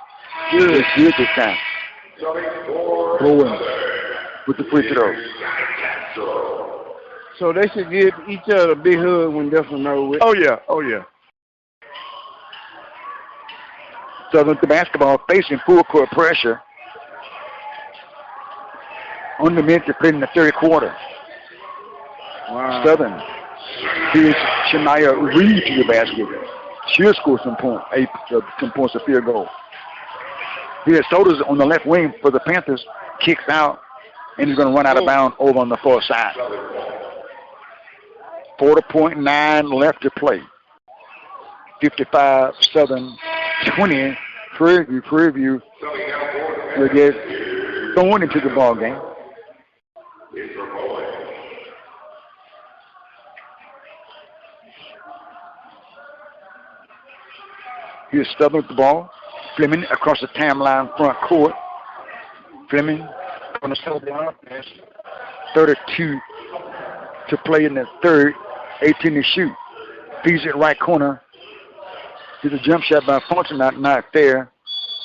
Good. Good this time. Bowen with the free throw. So they should give each other a big hug when this one over with. Oh yeah. Oh yeah. Southern with the basketball facing full court pressure. On the minute to play in the third quarter. Wow. Southern. Here's Shania Reed to the basket. She'll score some points, some points of field goal. Here's Soda's on the left wing for the Panthers. Kicks out, and he's going to run out of bounds over on the far side. 40.9 left to play. 55 Southern, 20 Prairie View will get thrown into the ball game. Here's Southern with the ball. Fleming across the timeline front court. Fleming going to settle the offense. 32 to play in the third. 18 to shoot. Feeds it right corner. Here's a jump shot by Function, not there.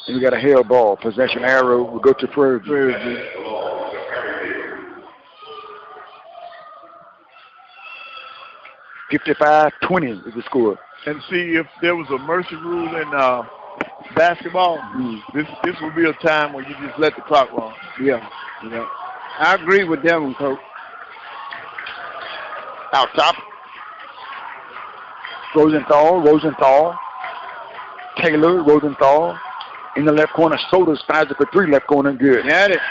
And we got a hell ball. Possession arrow will go to Prairie View. 55-20 is the score. And see, if there was a mercy rule in basketball, this would be a time where you just let the clock run. Yeah. I agree with that one, Coach. Out top. Rosenthal. Taylor, Rosenthal. In the left corner, Sodas fires it for three, left corner, good. Got it.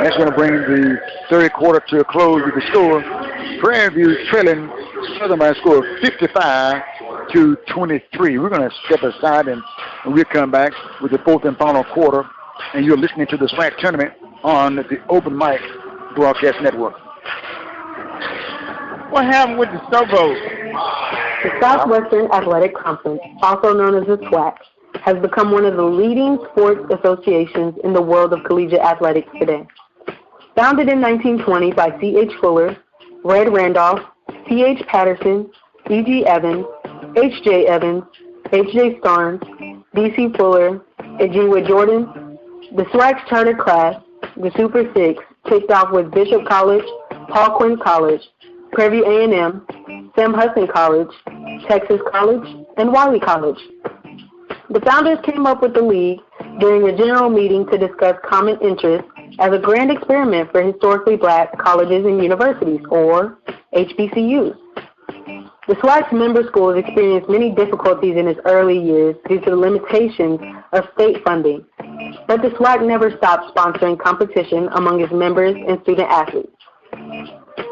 That's going to bring the third quarter to a close with the score. Prairie View trailing Southern by a score of 55-23. We're going to step aside and we'll come back with the fourth and final quarter. And you're listening to the SWAC tournament on the Open Mic Broadcast Network. What happened with the Snowboat? The Southwestern Athletic Conference, also known as the SWAC, has become one of the leading sports associations in the world of collegiate athletics today. Founded in 1920 by C.H. Fuller, Red Randolph, T.H. Patterson, E.G. Evans, H.J. Evans, H.J. Starnes, D.C. Fuller, and G. Wood Jordan, the SWAC's charter class, the Super Six, kicked off with Bishop College, Paul Quinn College, Prairie A&M, Sam Houston College, Texas College, and Wiley College. The founders came up with the league during a general meeting to discuss common interests as a grand experiment for historically black colleges and universities, or HBCUs. The SWAC's member schools experienced many difficulties in its early years due to the limitations of state funding, but the SWAC never stopped sponsoring competition among its members and student athletes.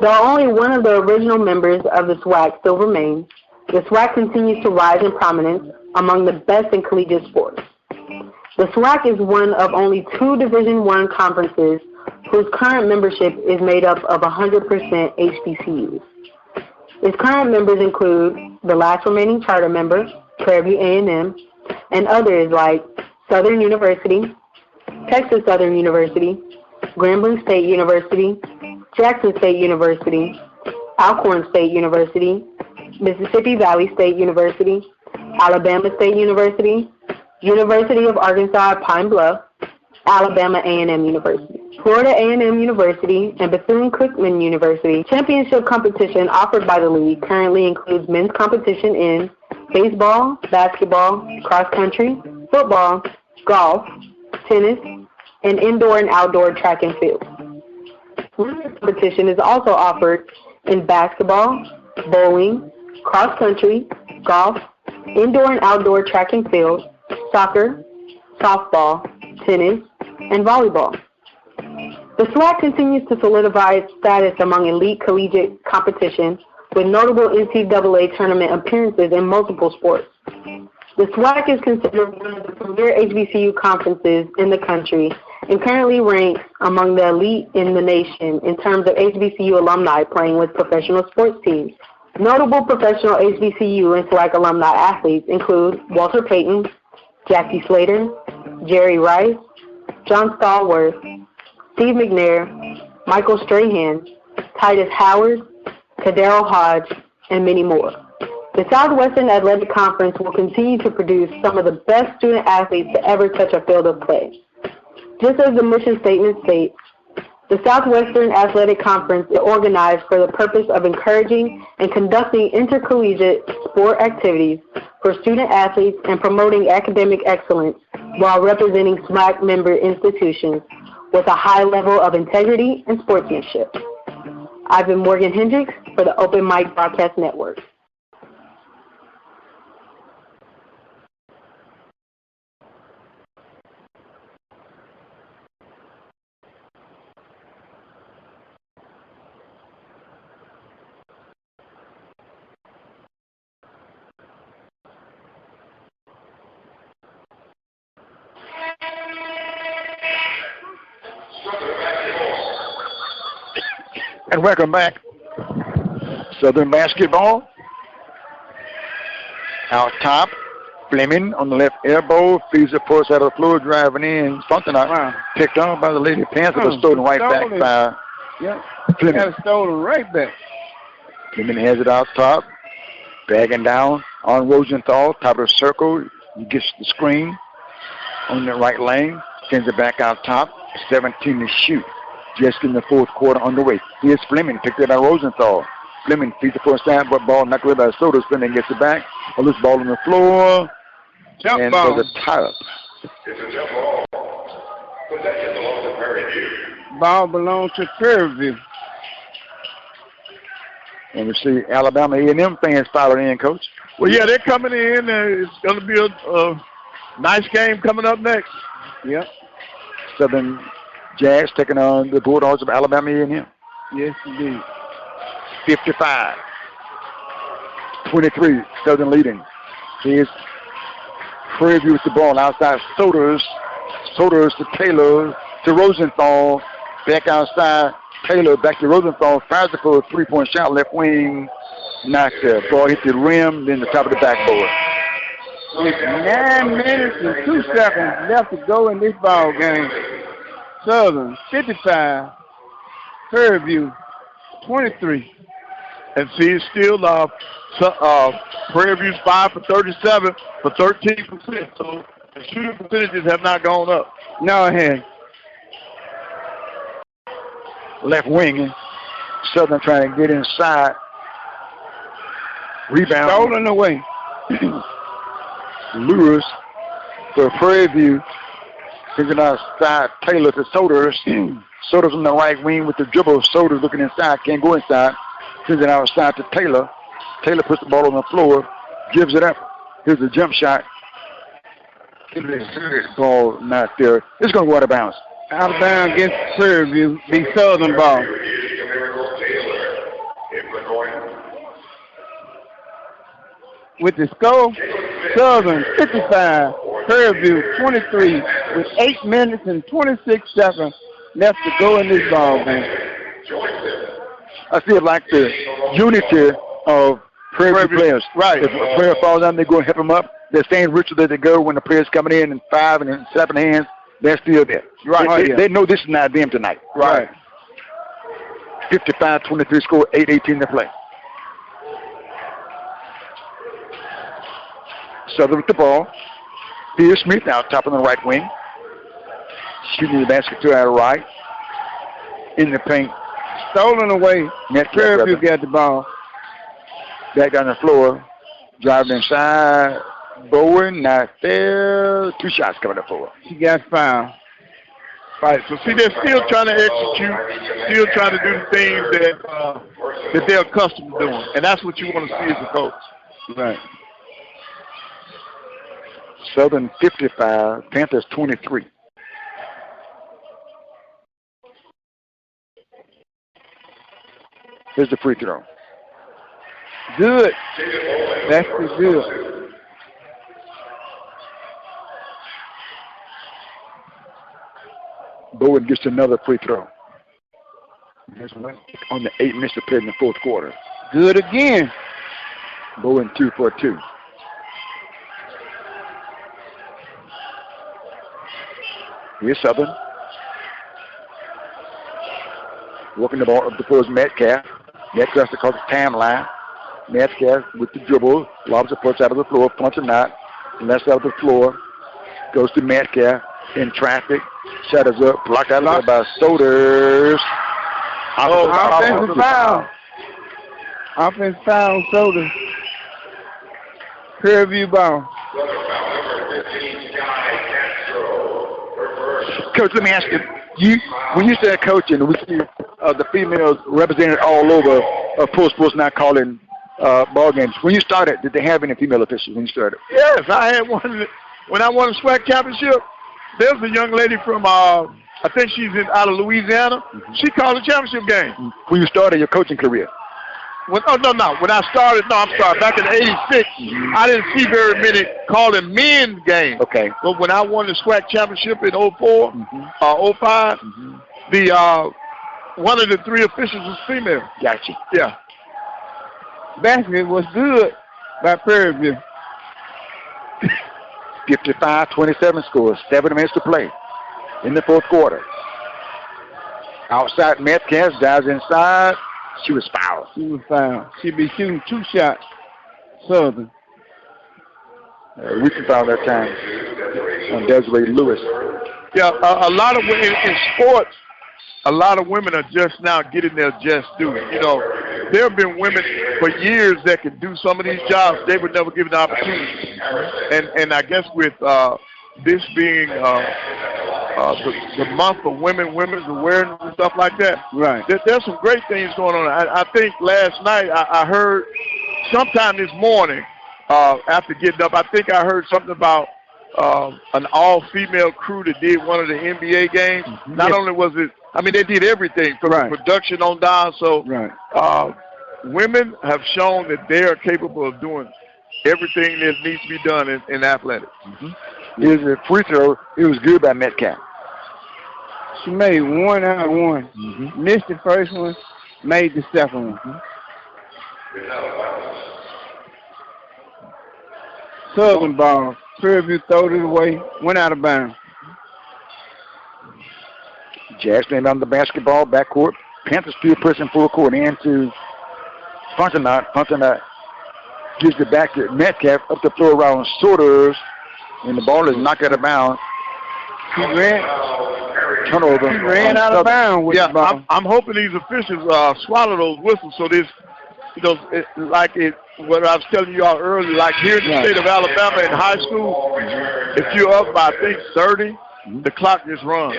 Though only one of the original members of the SWAC still remains, the SWAC continues to rise in prominence among the best in collegiate sports. The SWAC is one of only 2 Division I conferences whose current membership is made up of 100% HBCUs. Its current members include the last remaining charter member, Prairie A&M, and others like Southern University, Texas Southern University, Grambling State University, Jackson State University, Alcorn State University, Mississippi Valley State University, Alabama State University, University of Arkansas at Pine Bluff, Alabama A&M University, Florida A&M University, and Bethune-Cookman University. Championship competition offered by the league currently includes men's competition in baseball, basketball, cross country, football, golf, tennis, and indoor and outdoor track and field. Women's competition is also offered in basketball, bowling, cross country, golf, indoor and outdoor track and field, soccer, softball, tennis, and volleyball. The SWAC continues to solidify its status among elite collegiate competition with notable NCAA tournament appearances in multiple sports. The SWAC is considered one of the premier HBCU conferences in the country and currently ranks among the elite in the nation in terms of HBCU alumni playing with professional sports teams. Notable professional HBCU and SWAC alumni athletes include Walter Payton, Jackie Slater, Jerry Rice, John Stallworth, Steve McNair, Michael Strahan, Titus Howard, Kadero Hodge, and many more. The Southwestern Athletic Conference will continue to produce some of the best student athletes to ever touch a field of play. Just as the mission statement states, the Southwestern Athletic Conference is organized for the purpose of encouraging and conducting intercollegiate sport activities for student athletes and promoting academic excellence while representing SWAC member institutions with a high level of integrity and sportsmanship. I've been Morgan Hendricks for the Open Mic Broadcast Network. And welcome back. Southern basketball. Out top, Fleming on the left elbow, feeds the force out of the floor, driving in. Something picked on by the Lady Panthers, but stolen right back by Fleming. Got it stolen right back. Fleming has it out top, bagging down on Rosenthal, top of the circle. He gets the screen on the right lane, sends it back out top, 17 to shoot. Just in the fourth quarter underway. Here's Fleming, picked up by Rosenthal. Fleming feeds the first time, but ball knocked away by Soto. Fleming gets it back. A loose ball on the floor. Jump and ball. there's a tie-up. It's a jump ball. Possession belongs to Prairie. Ball belongs to Prairie. And we see Alabama A&M fans following in, Coach. Well, yeah, they're coming in. It's going to be a nice game coming up next. Yep. Southern Jazz taking on the Bulldogs of Alabama A&M. Yes, indeed. 55-23, Southern leading. Here's Prairie with the ball outside. Sotos to Taylor to Rosenthal. Back outside. Taylor back to Rosenthal. Fires it for a three-point shot. Left wing. Not there. Ball hit the rim, then the top of the backboard. With 9 minutes and 2 seconds left to go in this ball game. Southern 55, Prairie View 23. And see, it's still Prairie View's 5 for 37 for 13%. So the shooting percentages have not gone up. No, it hasn't. Left wing, Southern trying to get inside. Rebound. Stolen away. Lewis for Prairie View. Thinking outside Taylor to Souders. Souders on the right wing with the dribble. Souders looking inside, can't go inside. Sends it outside to Taylor. Taylor puts the ball on the floor, gives it up. Here's a jump shot. Ball not there. It's going to go out of bounds. Out of bounds against Prairie View. Be Southern ball. With the score, Southern 55, Prairie View 23, with 8 minutes and 26 seconds left to go in this ball game. I feel like the unity of Prairie View players. Right. If a player falls down, they go and help him up. They're staying ritual that they go when the player's coming in 5 and 7 hands. They're still there. Right. They know this is not them tonight. Right. 55-23 score, 8:18 to play. Southern with the ball. Thea Smith out top on the right wing. Shooting the basket to our right. In the paint. Stolen away. Prairie View got the ball. Back down the floor. Driving inside. Bowen not there. 2 shots coming up for her. She got fouled. Right. So see, they're still trying to execute, still trying to do the things that they're accustomed to doing, and that's what you want to see as a coach. Right. Southern 55, Panthers 23. Here's the free throw. Good. That's good. Bowen gets another free throw. There's one on the 8 minutes to play in the fourth quarter. Good again. Bowen 2 for 2. Here's Southern. Working the ball up the floor is Metcalf. Metcalf across the timeline. Metcalf with the dribble. Lobs the push out of the floor. Punching out. Left side of the floor. Goes to Metcalf. In traffic. Shot is up. Blocked out by Souders. Offensive foul. Offensive foul on Souders. Prairie View ball. Coach, let me ask you, when you said coaching, we see the females represented all over pro sports not calling ball games. When you started, did they have any female officials when you started? Yes, I had one. When I won the SWAC championship, there's a young lady from, I think she's out of Louisiana. Mm-hmm. She called the championship game. When you started your coaching career? When I started, back in '86, I didn't see very many calling men's games. Okay. But when I won the SWAC championship in 04, 05, the one of the 3 officials was female. Gotcha. Yeah. Basket was good by Prairie View. 55-27 scores, 7 minutes to play in the fourth quarter. Outside Metcalf dives inside. She was fouled. She'd be shooting 2 shots. Southern. We can foul that time on Desiree Lewis. Yeah, a lot of women in sports, a lot of women are just now getting their just due. You know, there have been women for years that could do some of these jobs. They were never given the opportunity. And I guess with this being the month for women's awareness and stuff like that, right? There's some great things going on. I think last night I heard sometime this morning after getting up, I think I heard something about an all-female crew that did one of the NBA games. Mm-hmm. Not only was it, I mean, they did everything from production on down. So women have shown that they are capable of doing everything that needs to be done in athletics. Mm-hmm. Here's a free throw. It was good by Metcalf. She made 1 out of 1. Mm-hmm. Missed the first one, made the second one. Southern ball. Prairie View throwed it away, went out of bounds. Jackson on the basketball, backcourt. Panthers still pushing full court into Fontenot. Fontenot gives it back to Metcalf, up the floor around Sorters, and the ball is knocked out of bounds. He ran out of bounds with the ball. I'm hoping these officials swallow those whistles so this, what I was telling you all earlier, like here in the state of Alabama in high school, if you're up by, I think, 30, the clock just runs.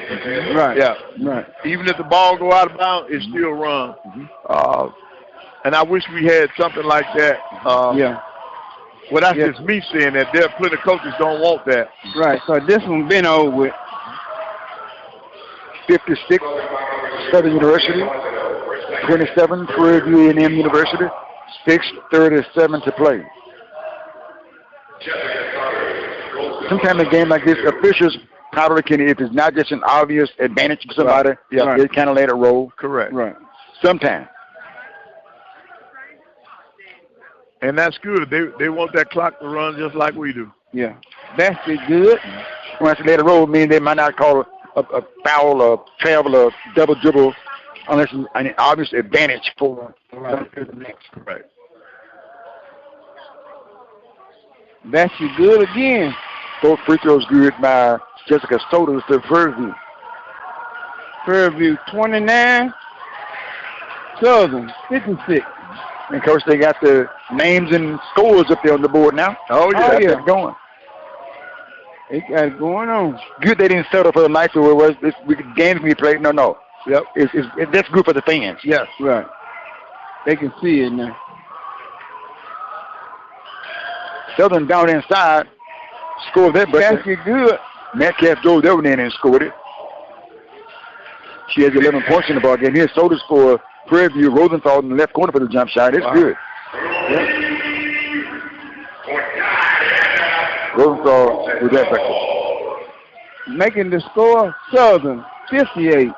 Right. Yeah. Right. Even if the ball go out of bounds, it still runs. And I wish we had something like that. Well, that's just me saying that. There are plenty of coaches don't want that. Right. So this one been over with. 56, Southern University. 27, Prairie View A&M University. 6:37 to play. Sometimes in a game like this, officials probably can, if it's not just an obvious advantage for somebody, they kind of let it roll. Correct. Right. Sometimes. And that's good. They want that clock to run just like we do. Yeah. That's it good. Once they let it roll, mean they might not call a foul or travel or double dribble unless it's an obvious advantage for the next. Right. That's you good again. Both free throws good by Jessica Sotos to Prairie View. Prairie View 29, Southern 56. And coach, they got the names and scores up there on the board now. Oh yeah, It's going. They got it going on. Good they didn't settle for the night so it was games we played. No. Yep. That's good for the fans. Yes. Right. They can see it now. Southern down inside, scored that, but That's good. Metcalf drove over there and scored it. She has 11 points in the ball game. Here's Soda score. Prairie View, Rosenthal in the left corner for the jump shot. It's good. Yep. Rosenthal with that record. Making the score, Southern 58,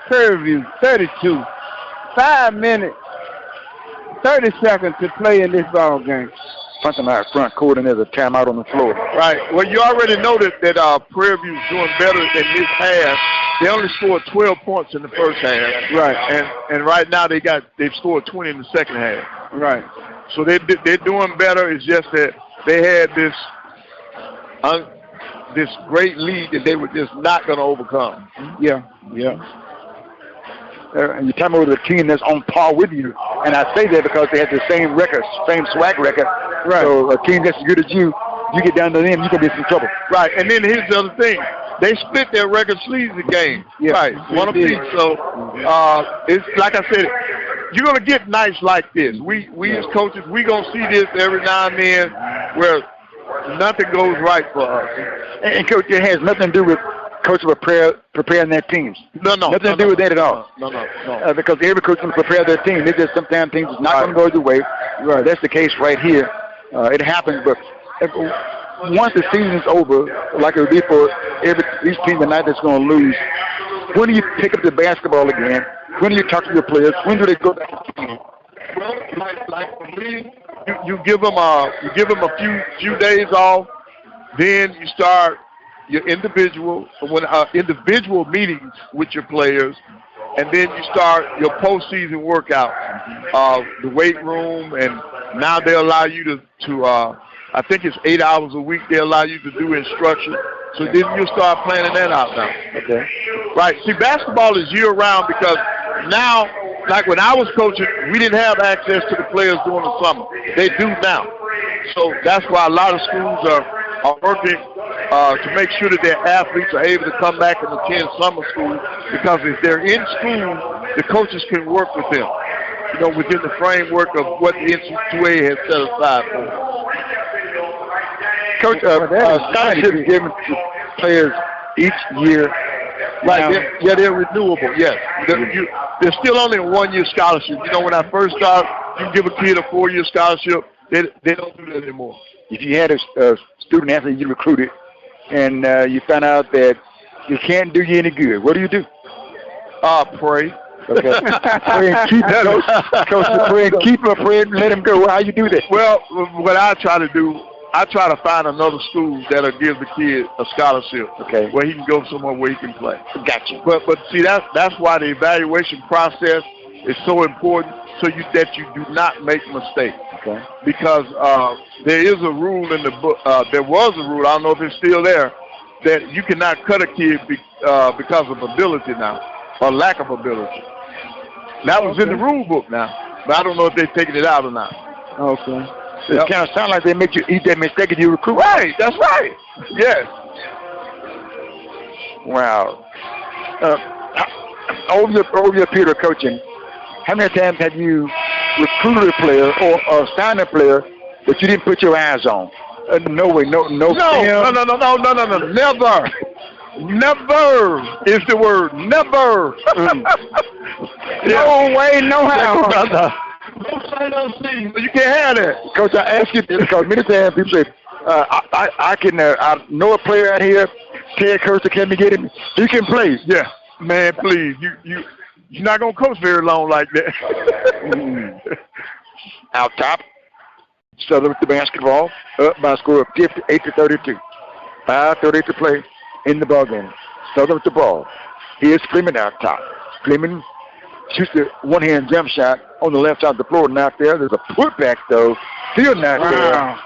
Prairie View 32. 5 minutes, 30 seconds to play in this ball game. Something out front court and there's a timeout on the floor. Right. Well, you already know that Prairie View's doing better than this half. They only scored 12 points in the first half. Right. And right now they've scored 20 in the second half. Right. So they're doing better. It's just that they had this great lead that they were just not going to overcome. Yeah. And you're talking about the team that's on par with you. And I say that because they had the same record, same swag record. Right. So a team that's as good as you get down to them, you can be in some trouble. Right. And then here's the other thing. They split their record sleeves the game. Yeah. Right. One apiece. So it's like I said, you're going to get nights like this. We as coaches, we're going to see this every now and then where nothing goes right for us. And Coach, it has nothing to do with coaches preparing their teams. Nothing to do with that at all. No. Because every coach can prepare their team. It's just sometimes things is not going to go your way. Right. That's the case right here. It happens, but once the season's over, like it would be for each team tonight that's going to lose, when do you pick up the basketball again? When do you talk to your players? When do they go back to the team? Well, like you give them a few days off, then you start your individual meetings with your players, and then you start your postseason workout, the weight room, and now they allow you to I think it's 8 hours a week they allow you to do instruction. So then you start planning that out now. Okay. Right. See, basketball is year-round because now, like when I was coaching, we didn't have access to the players during the summer. They do now. So that's why a lot of schools are working to make sure that their athletes are able to come back and attend summer school, because if they're in school, the coaches can work with them, within the framework of what the NC2A has set aside for them. Coach, scholarships given to players each year. Right, they're renewable, yes. They're still only a 1-year scholarship. When I first started, you give a kid a 4-year scholarship. They don't do that anymore. If you had a student athlete you recruited and you found out that you can't do you any good, what do you do? Pray. Okay. Pray and keep Coach, pray and keep him, pray and let him go. How you do that? Well, what I try to do, I try to find another school that'll give the kid a scholarship. Okay. Where he can go somewhere where he can play. Gotcha. But see, that's why the evaluation process is so important, so that you do not make mistakes. Okay. Because there is a rule in the book. There was a rule. I don't know if it's still there, that you cannot cut a kid because of ability now, or lack of ability. That was in the rule book now, but I don't know if they're taking it out or not. Okay. It kind of sounds like they make you eat that mistake and you recruit. Right, that's right. Yes. Wow. Over your period of coaching, how many times have you recruited a player or signed a player that you didn't put your eyes on? No way, no. No. Never is the word. Never. No way, no how. You can't have that. Coach, I ask you this because many times people say, I know a player out here, Ted Cursor, can we get him? He can play. Yeah, man, please. You're not going to coach very long like that. Out top, Southern with the basketball, up by a score of 58-32. 5:38 to play in the ball game. Southern with the ball. Here's Fleming out top. Fleming shoots the one-hand jump shot on the left side of the floor. Not there. There's a putback, though. Still not there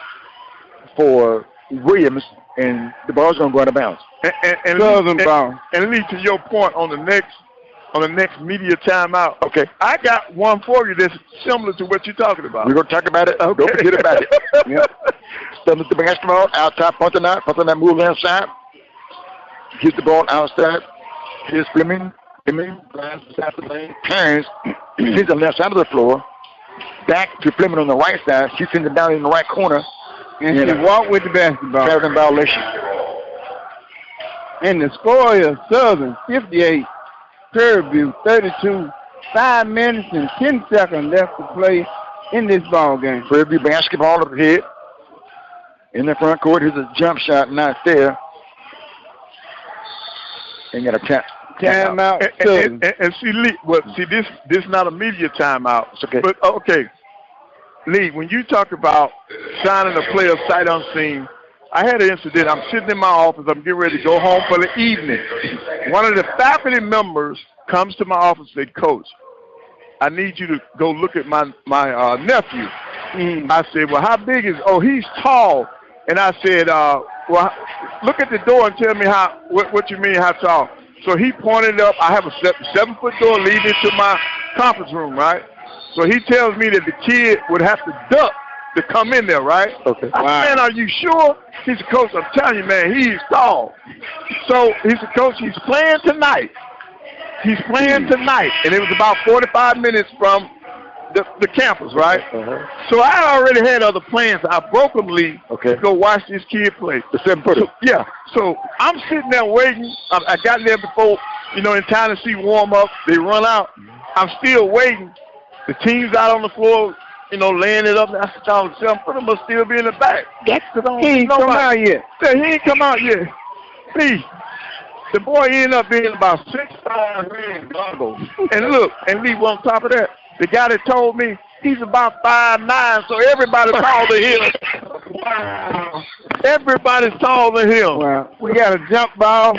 for Williams, and the ball's going to go out of bounds. And lead to your point on the next media timeout. Okay. I got one for you that's similar to what you're talking about. We're going to talk about it. Okay. Don't forget about it. Yep. Southern with the basketball. Out top, punting out. Punting out, move left side. Gets the ball outside. Here's Fleming. Turns, hits the left side of the floor. Back to Fleming on the right side. She sends it down in the right corner. And she walked with the basketball. Traveling violation. And the score is Southern 58, Prairie View 32. 5 minutes and 10 seconds left to play in this ball game. Prairie View basketball up ahead. In the front court, here's a jump shot, not there. And got a timeout. And see, Lee, this is not a media timeout. It's okay. But okay, Lee, when you talk about signing a player sight unseen, I had an incident. I'm sitting in my office. I'm getting ready to go home for the evening. One of the faculty members comes to my office and said, "Coach, I need you to go look at my nephew." I said, "Well, how big is?" "Oh, he's tall." And I said, "Well, look at the door and tell me what you mean, how tall?" So he pointed up. I have a 7-foot door leading to my conference room, right? So he tells me that the kid would have to duck to come in there, right? Okay. I said, "Man, are you sure?" He said, "Coach, I'm telling you, man, he's tall." So he said, "Coach, he's playing tonight. He's playing tonight." And it was about 45 minutes from the campus, right? So I already had other plans. I broke them, Lee, to go watch this kid play. The 7-footer. Yeah. So I'm sitting there waiting. I got there before, in time to see warm up. They run out. I'm still waiting. The team's out on the floor, laying it up. I said, "Oh, 7-footer must still be in the back." He ain't come out yet. Yeah, he ain't come out yet. Lee, the boy ended up being about 6'5" red goggles. And look, and Lee, on top of that, the guy that told me he's about 5'9", so everybody's taller than him. Wow. Everybody's taller than him. Wow. We got a jump ball.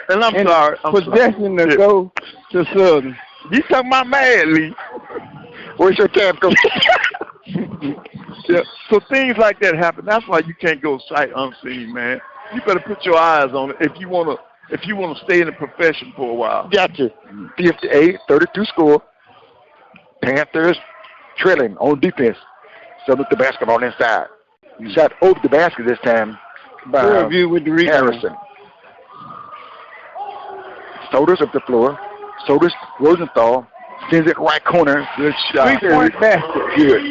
And I'm sorry. Possession to go to Southern. You talking about mad, Lee. Where's your tab go? Yeah. So things like that happen. That's why you can't go sight unseen, man. You better put your eyes on it if you want to stay in the profession for a while. Gotcha. 58-32 score. Panthers trailing on defense. So with the basketball inside. Shot over the basket this time by with the Harrison. Sodas up the floor. Sodas, Rosenthal sends it right corner. Good shot. 3-point basket. Good.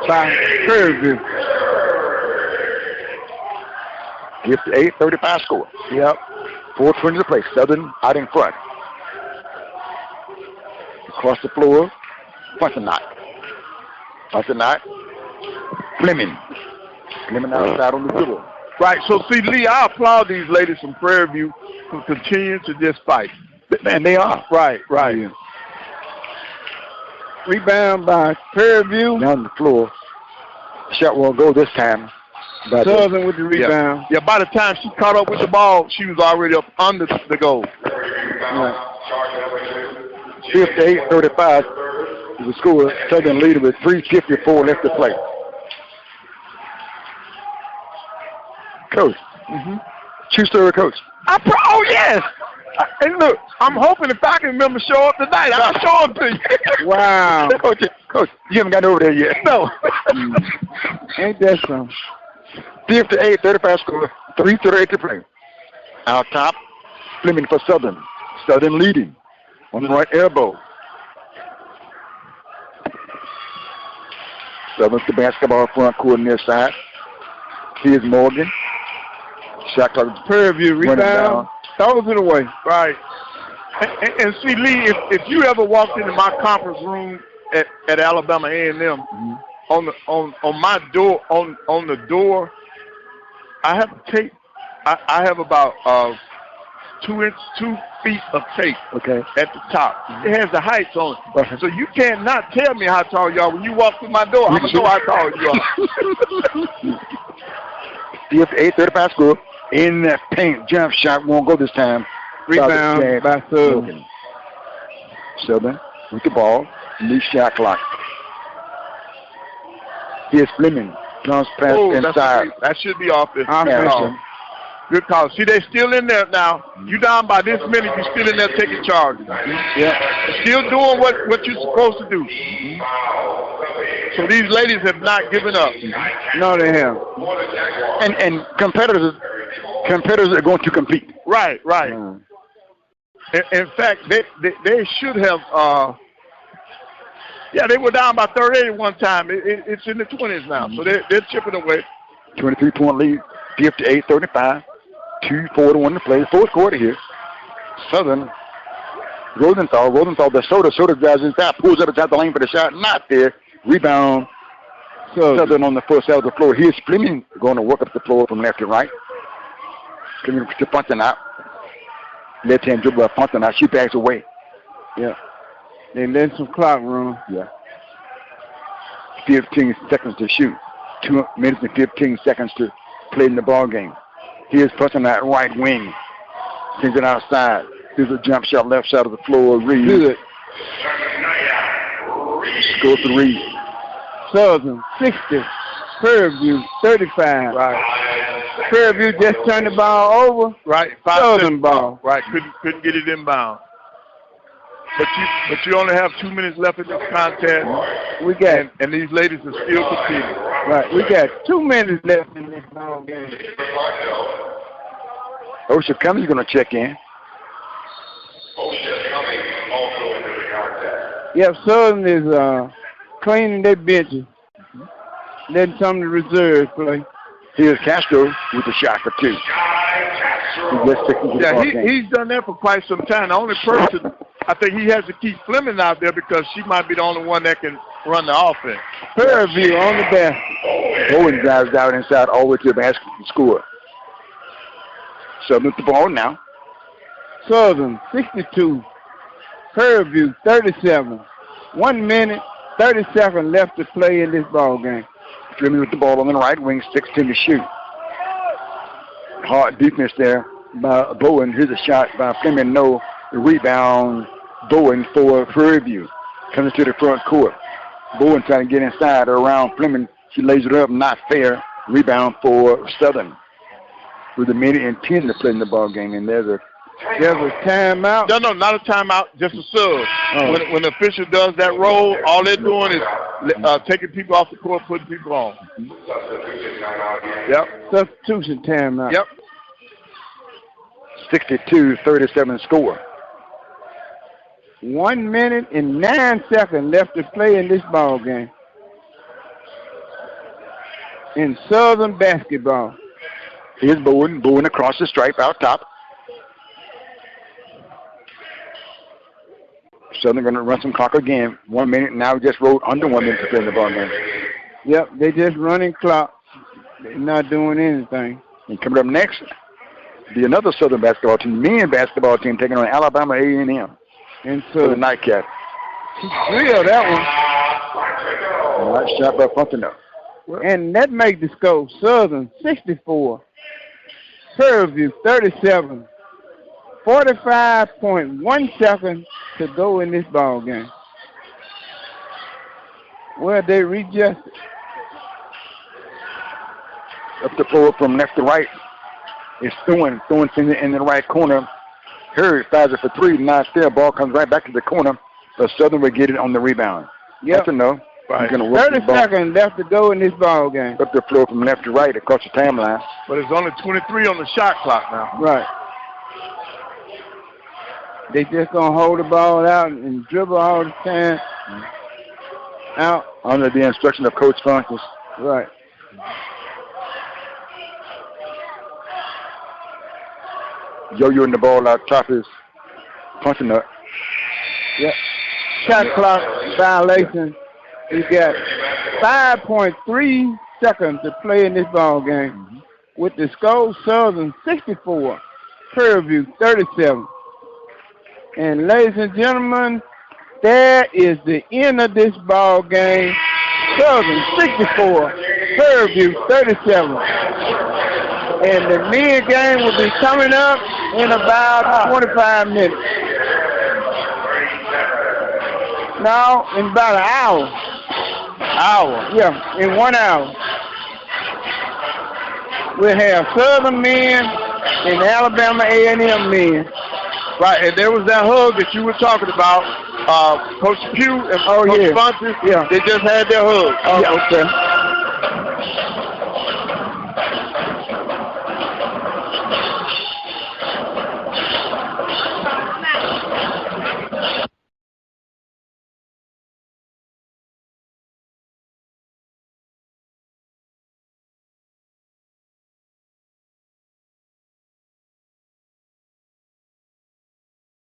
By Prairie View. 58-35 score. Yep. 4:20 to play. Southern out in front. Across the floor. Fontenot. Fleming outside on the dribble. Right. So, see, Lee, I applaud these ladies from Prairie View for continuing to just fight. Man, they are. Right. Yeah. Rebound by Prairie View. Down the floor. Shot won't go this time. Southern with the rebound. Yeah, by the time she caught up with the ball, she was already up under the goal. Right. 58-35 is the score. Southern leader with 3:54 left to play. Coach. True story, Coach. Oh, yes. And look, I'm hoping if I can remember show up tonight, I'll show up to you. Wow. Coach, you haven't gotten over there yet. No. Ain't that something? 58-35 score. 3:38 to play. Out top, Fleming for Southern. Southern leading on the right elbow. Southern's the basketball front court on their side. Here's Morgan. Shot clock. Prairie View rebound. Throws it away. Right. And see, Lee, if you ever walked into my conference room at Alabama A&M, on my door, on the door, I have tape. I have about 2 feet of tape. Okay. At the top. It has the heights on it. So you cannot tell me how tall you are. When you walk through my door, I'm going to know how tall you are. 58-35 score. In that paint, jump shot won't go this time. Rebound by Southern. Southern with the ball. New shot clock. Here's Fleming. Comes past inside. That should be off this. Good call. See, they're still in there now. You down by this minute, you're still in there taking charge. Yeah. Still doing what you're supposed to do. So these ladies have not given up. No, they have. And competitors are going to compete. Right. In fact, they should have. They were down by 38 at one time. It's in the 20s now, so they're chipping away. 23-point lead, 58-35. 2:41 to play. Fourth quarter here. Southern. Rosenthal, the soda drives inside, pulls up inside the lane for the shot. Not there. Rebound. Southern on the first side of the floor. Here's Fleming going to work up the floor from left to right. Fleming to punching out. Left hand dribble by punching out. She backs away. Yeah. They let some clock run. Yeah. 15 seconds to shoot. 2 minutes and 15 seconds to play in the ball game. Here's punching out right wing. Sends it outside. Here's a jump shot left side of the floor. Reed. Good. Score 3. Southern 60. Prairie View 35. Right. Prairie View just turned the ball over. Right. Southern ball. Right. Couldn't get it inbound. But you only have 2 minutes left in this contest. We got and these ladies are still competing. Right. We got 2 minutes left in this ball game. OSHA Cummings is going to check in. Yep, Southern is cleaning their benches. Letting some of the reserves play. Here's Castro with the shot for 2. He's done that for quite some time. The only person, I think he has to keep Fleming out there because she might be the only one that can run the offense. Prairie View on the basket. Bowen drives out inside all the way to the basket and score. Southern with the ball now. Southern 62. Prairie View 37. 1 minute, 30 seconds left to play in this ball game. Fleming with the ball on the right wing, 16 to shoot. Hard defense there by Bowen. Here's a shot by Fleming. No. The rebound, Bowen for Prairie View. Comes to the front court. Bowen trying to get inside or around Fleming. She lays it up. Not fair. Rebound for Southern. With a minute and 10 to play in the ball game. And there's a timeout. No, not a timeout. Just a sub. When the official does that roll, all they're doing is taking people off the court, putting people on. Yep. Substitution timeout. Yep. 62-37 score. 1 minute and 9 seconds left to play in this ball game. In Southern basketball. Here's Bowen across the stripe out top. Southern going to run some clock again. 1 minute now, just rolled under 1 minute to play in the ball game. Yep, they just running clock. They're not doing anything. And coming up next, be another Southern basketball team, men basketball team taking on Alabama A&M. And so the nightcap. She drilled that one. Nice shot by Fontenot. And that makes the score Southern 64, Prairie View 37. 45.1 seconds to go in this ball game. Well, they readjusted. Up the floor from left to right. It's Thornton's in the right corner. Hurd fires it for three. Not there. Ball comes right back to the corner. But Southern will get it on the rebound. Yep. That's a no. Right. 30 seconds left to go in this ball game. Up the floor from left to right across the timeline. But it's only 23 on the shot clock now. Right. They just going to hold the ball out and dribble all the time. Out. Under the instruction of Coach Funches. Right. Yo-yoing the ball out top is punching up. Yep. Shot clock violation. We got 5.3 seconds to play in this ball game. With the score Southern 64, Prairie View 37. And ladies and gentlemen, there is the end of this ball game. Southern 64, Prairie View 37. And the men game will be coming up in about 25 minutes. No, in about an hour. Yeah, in 1 hour. We'll have Southern men and Alabama A&M men. Right, and there was that hug that you were talking about. Coach Pugh and Coach Funches, they just had their hug. Okay.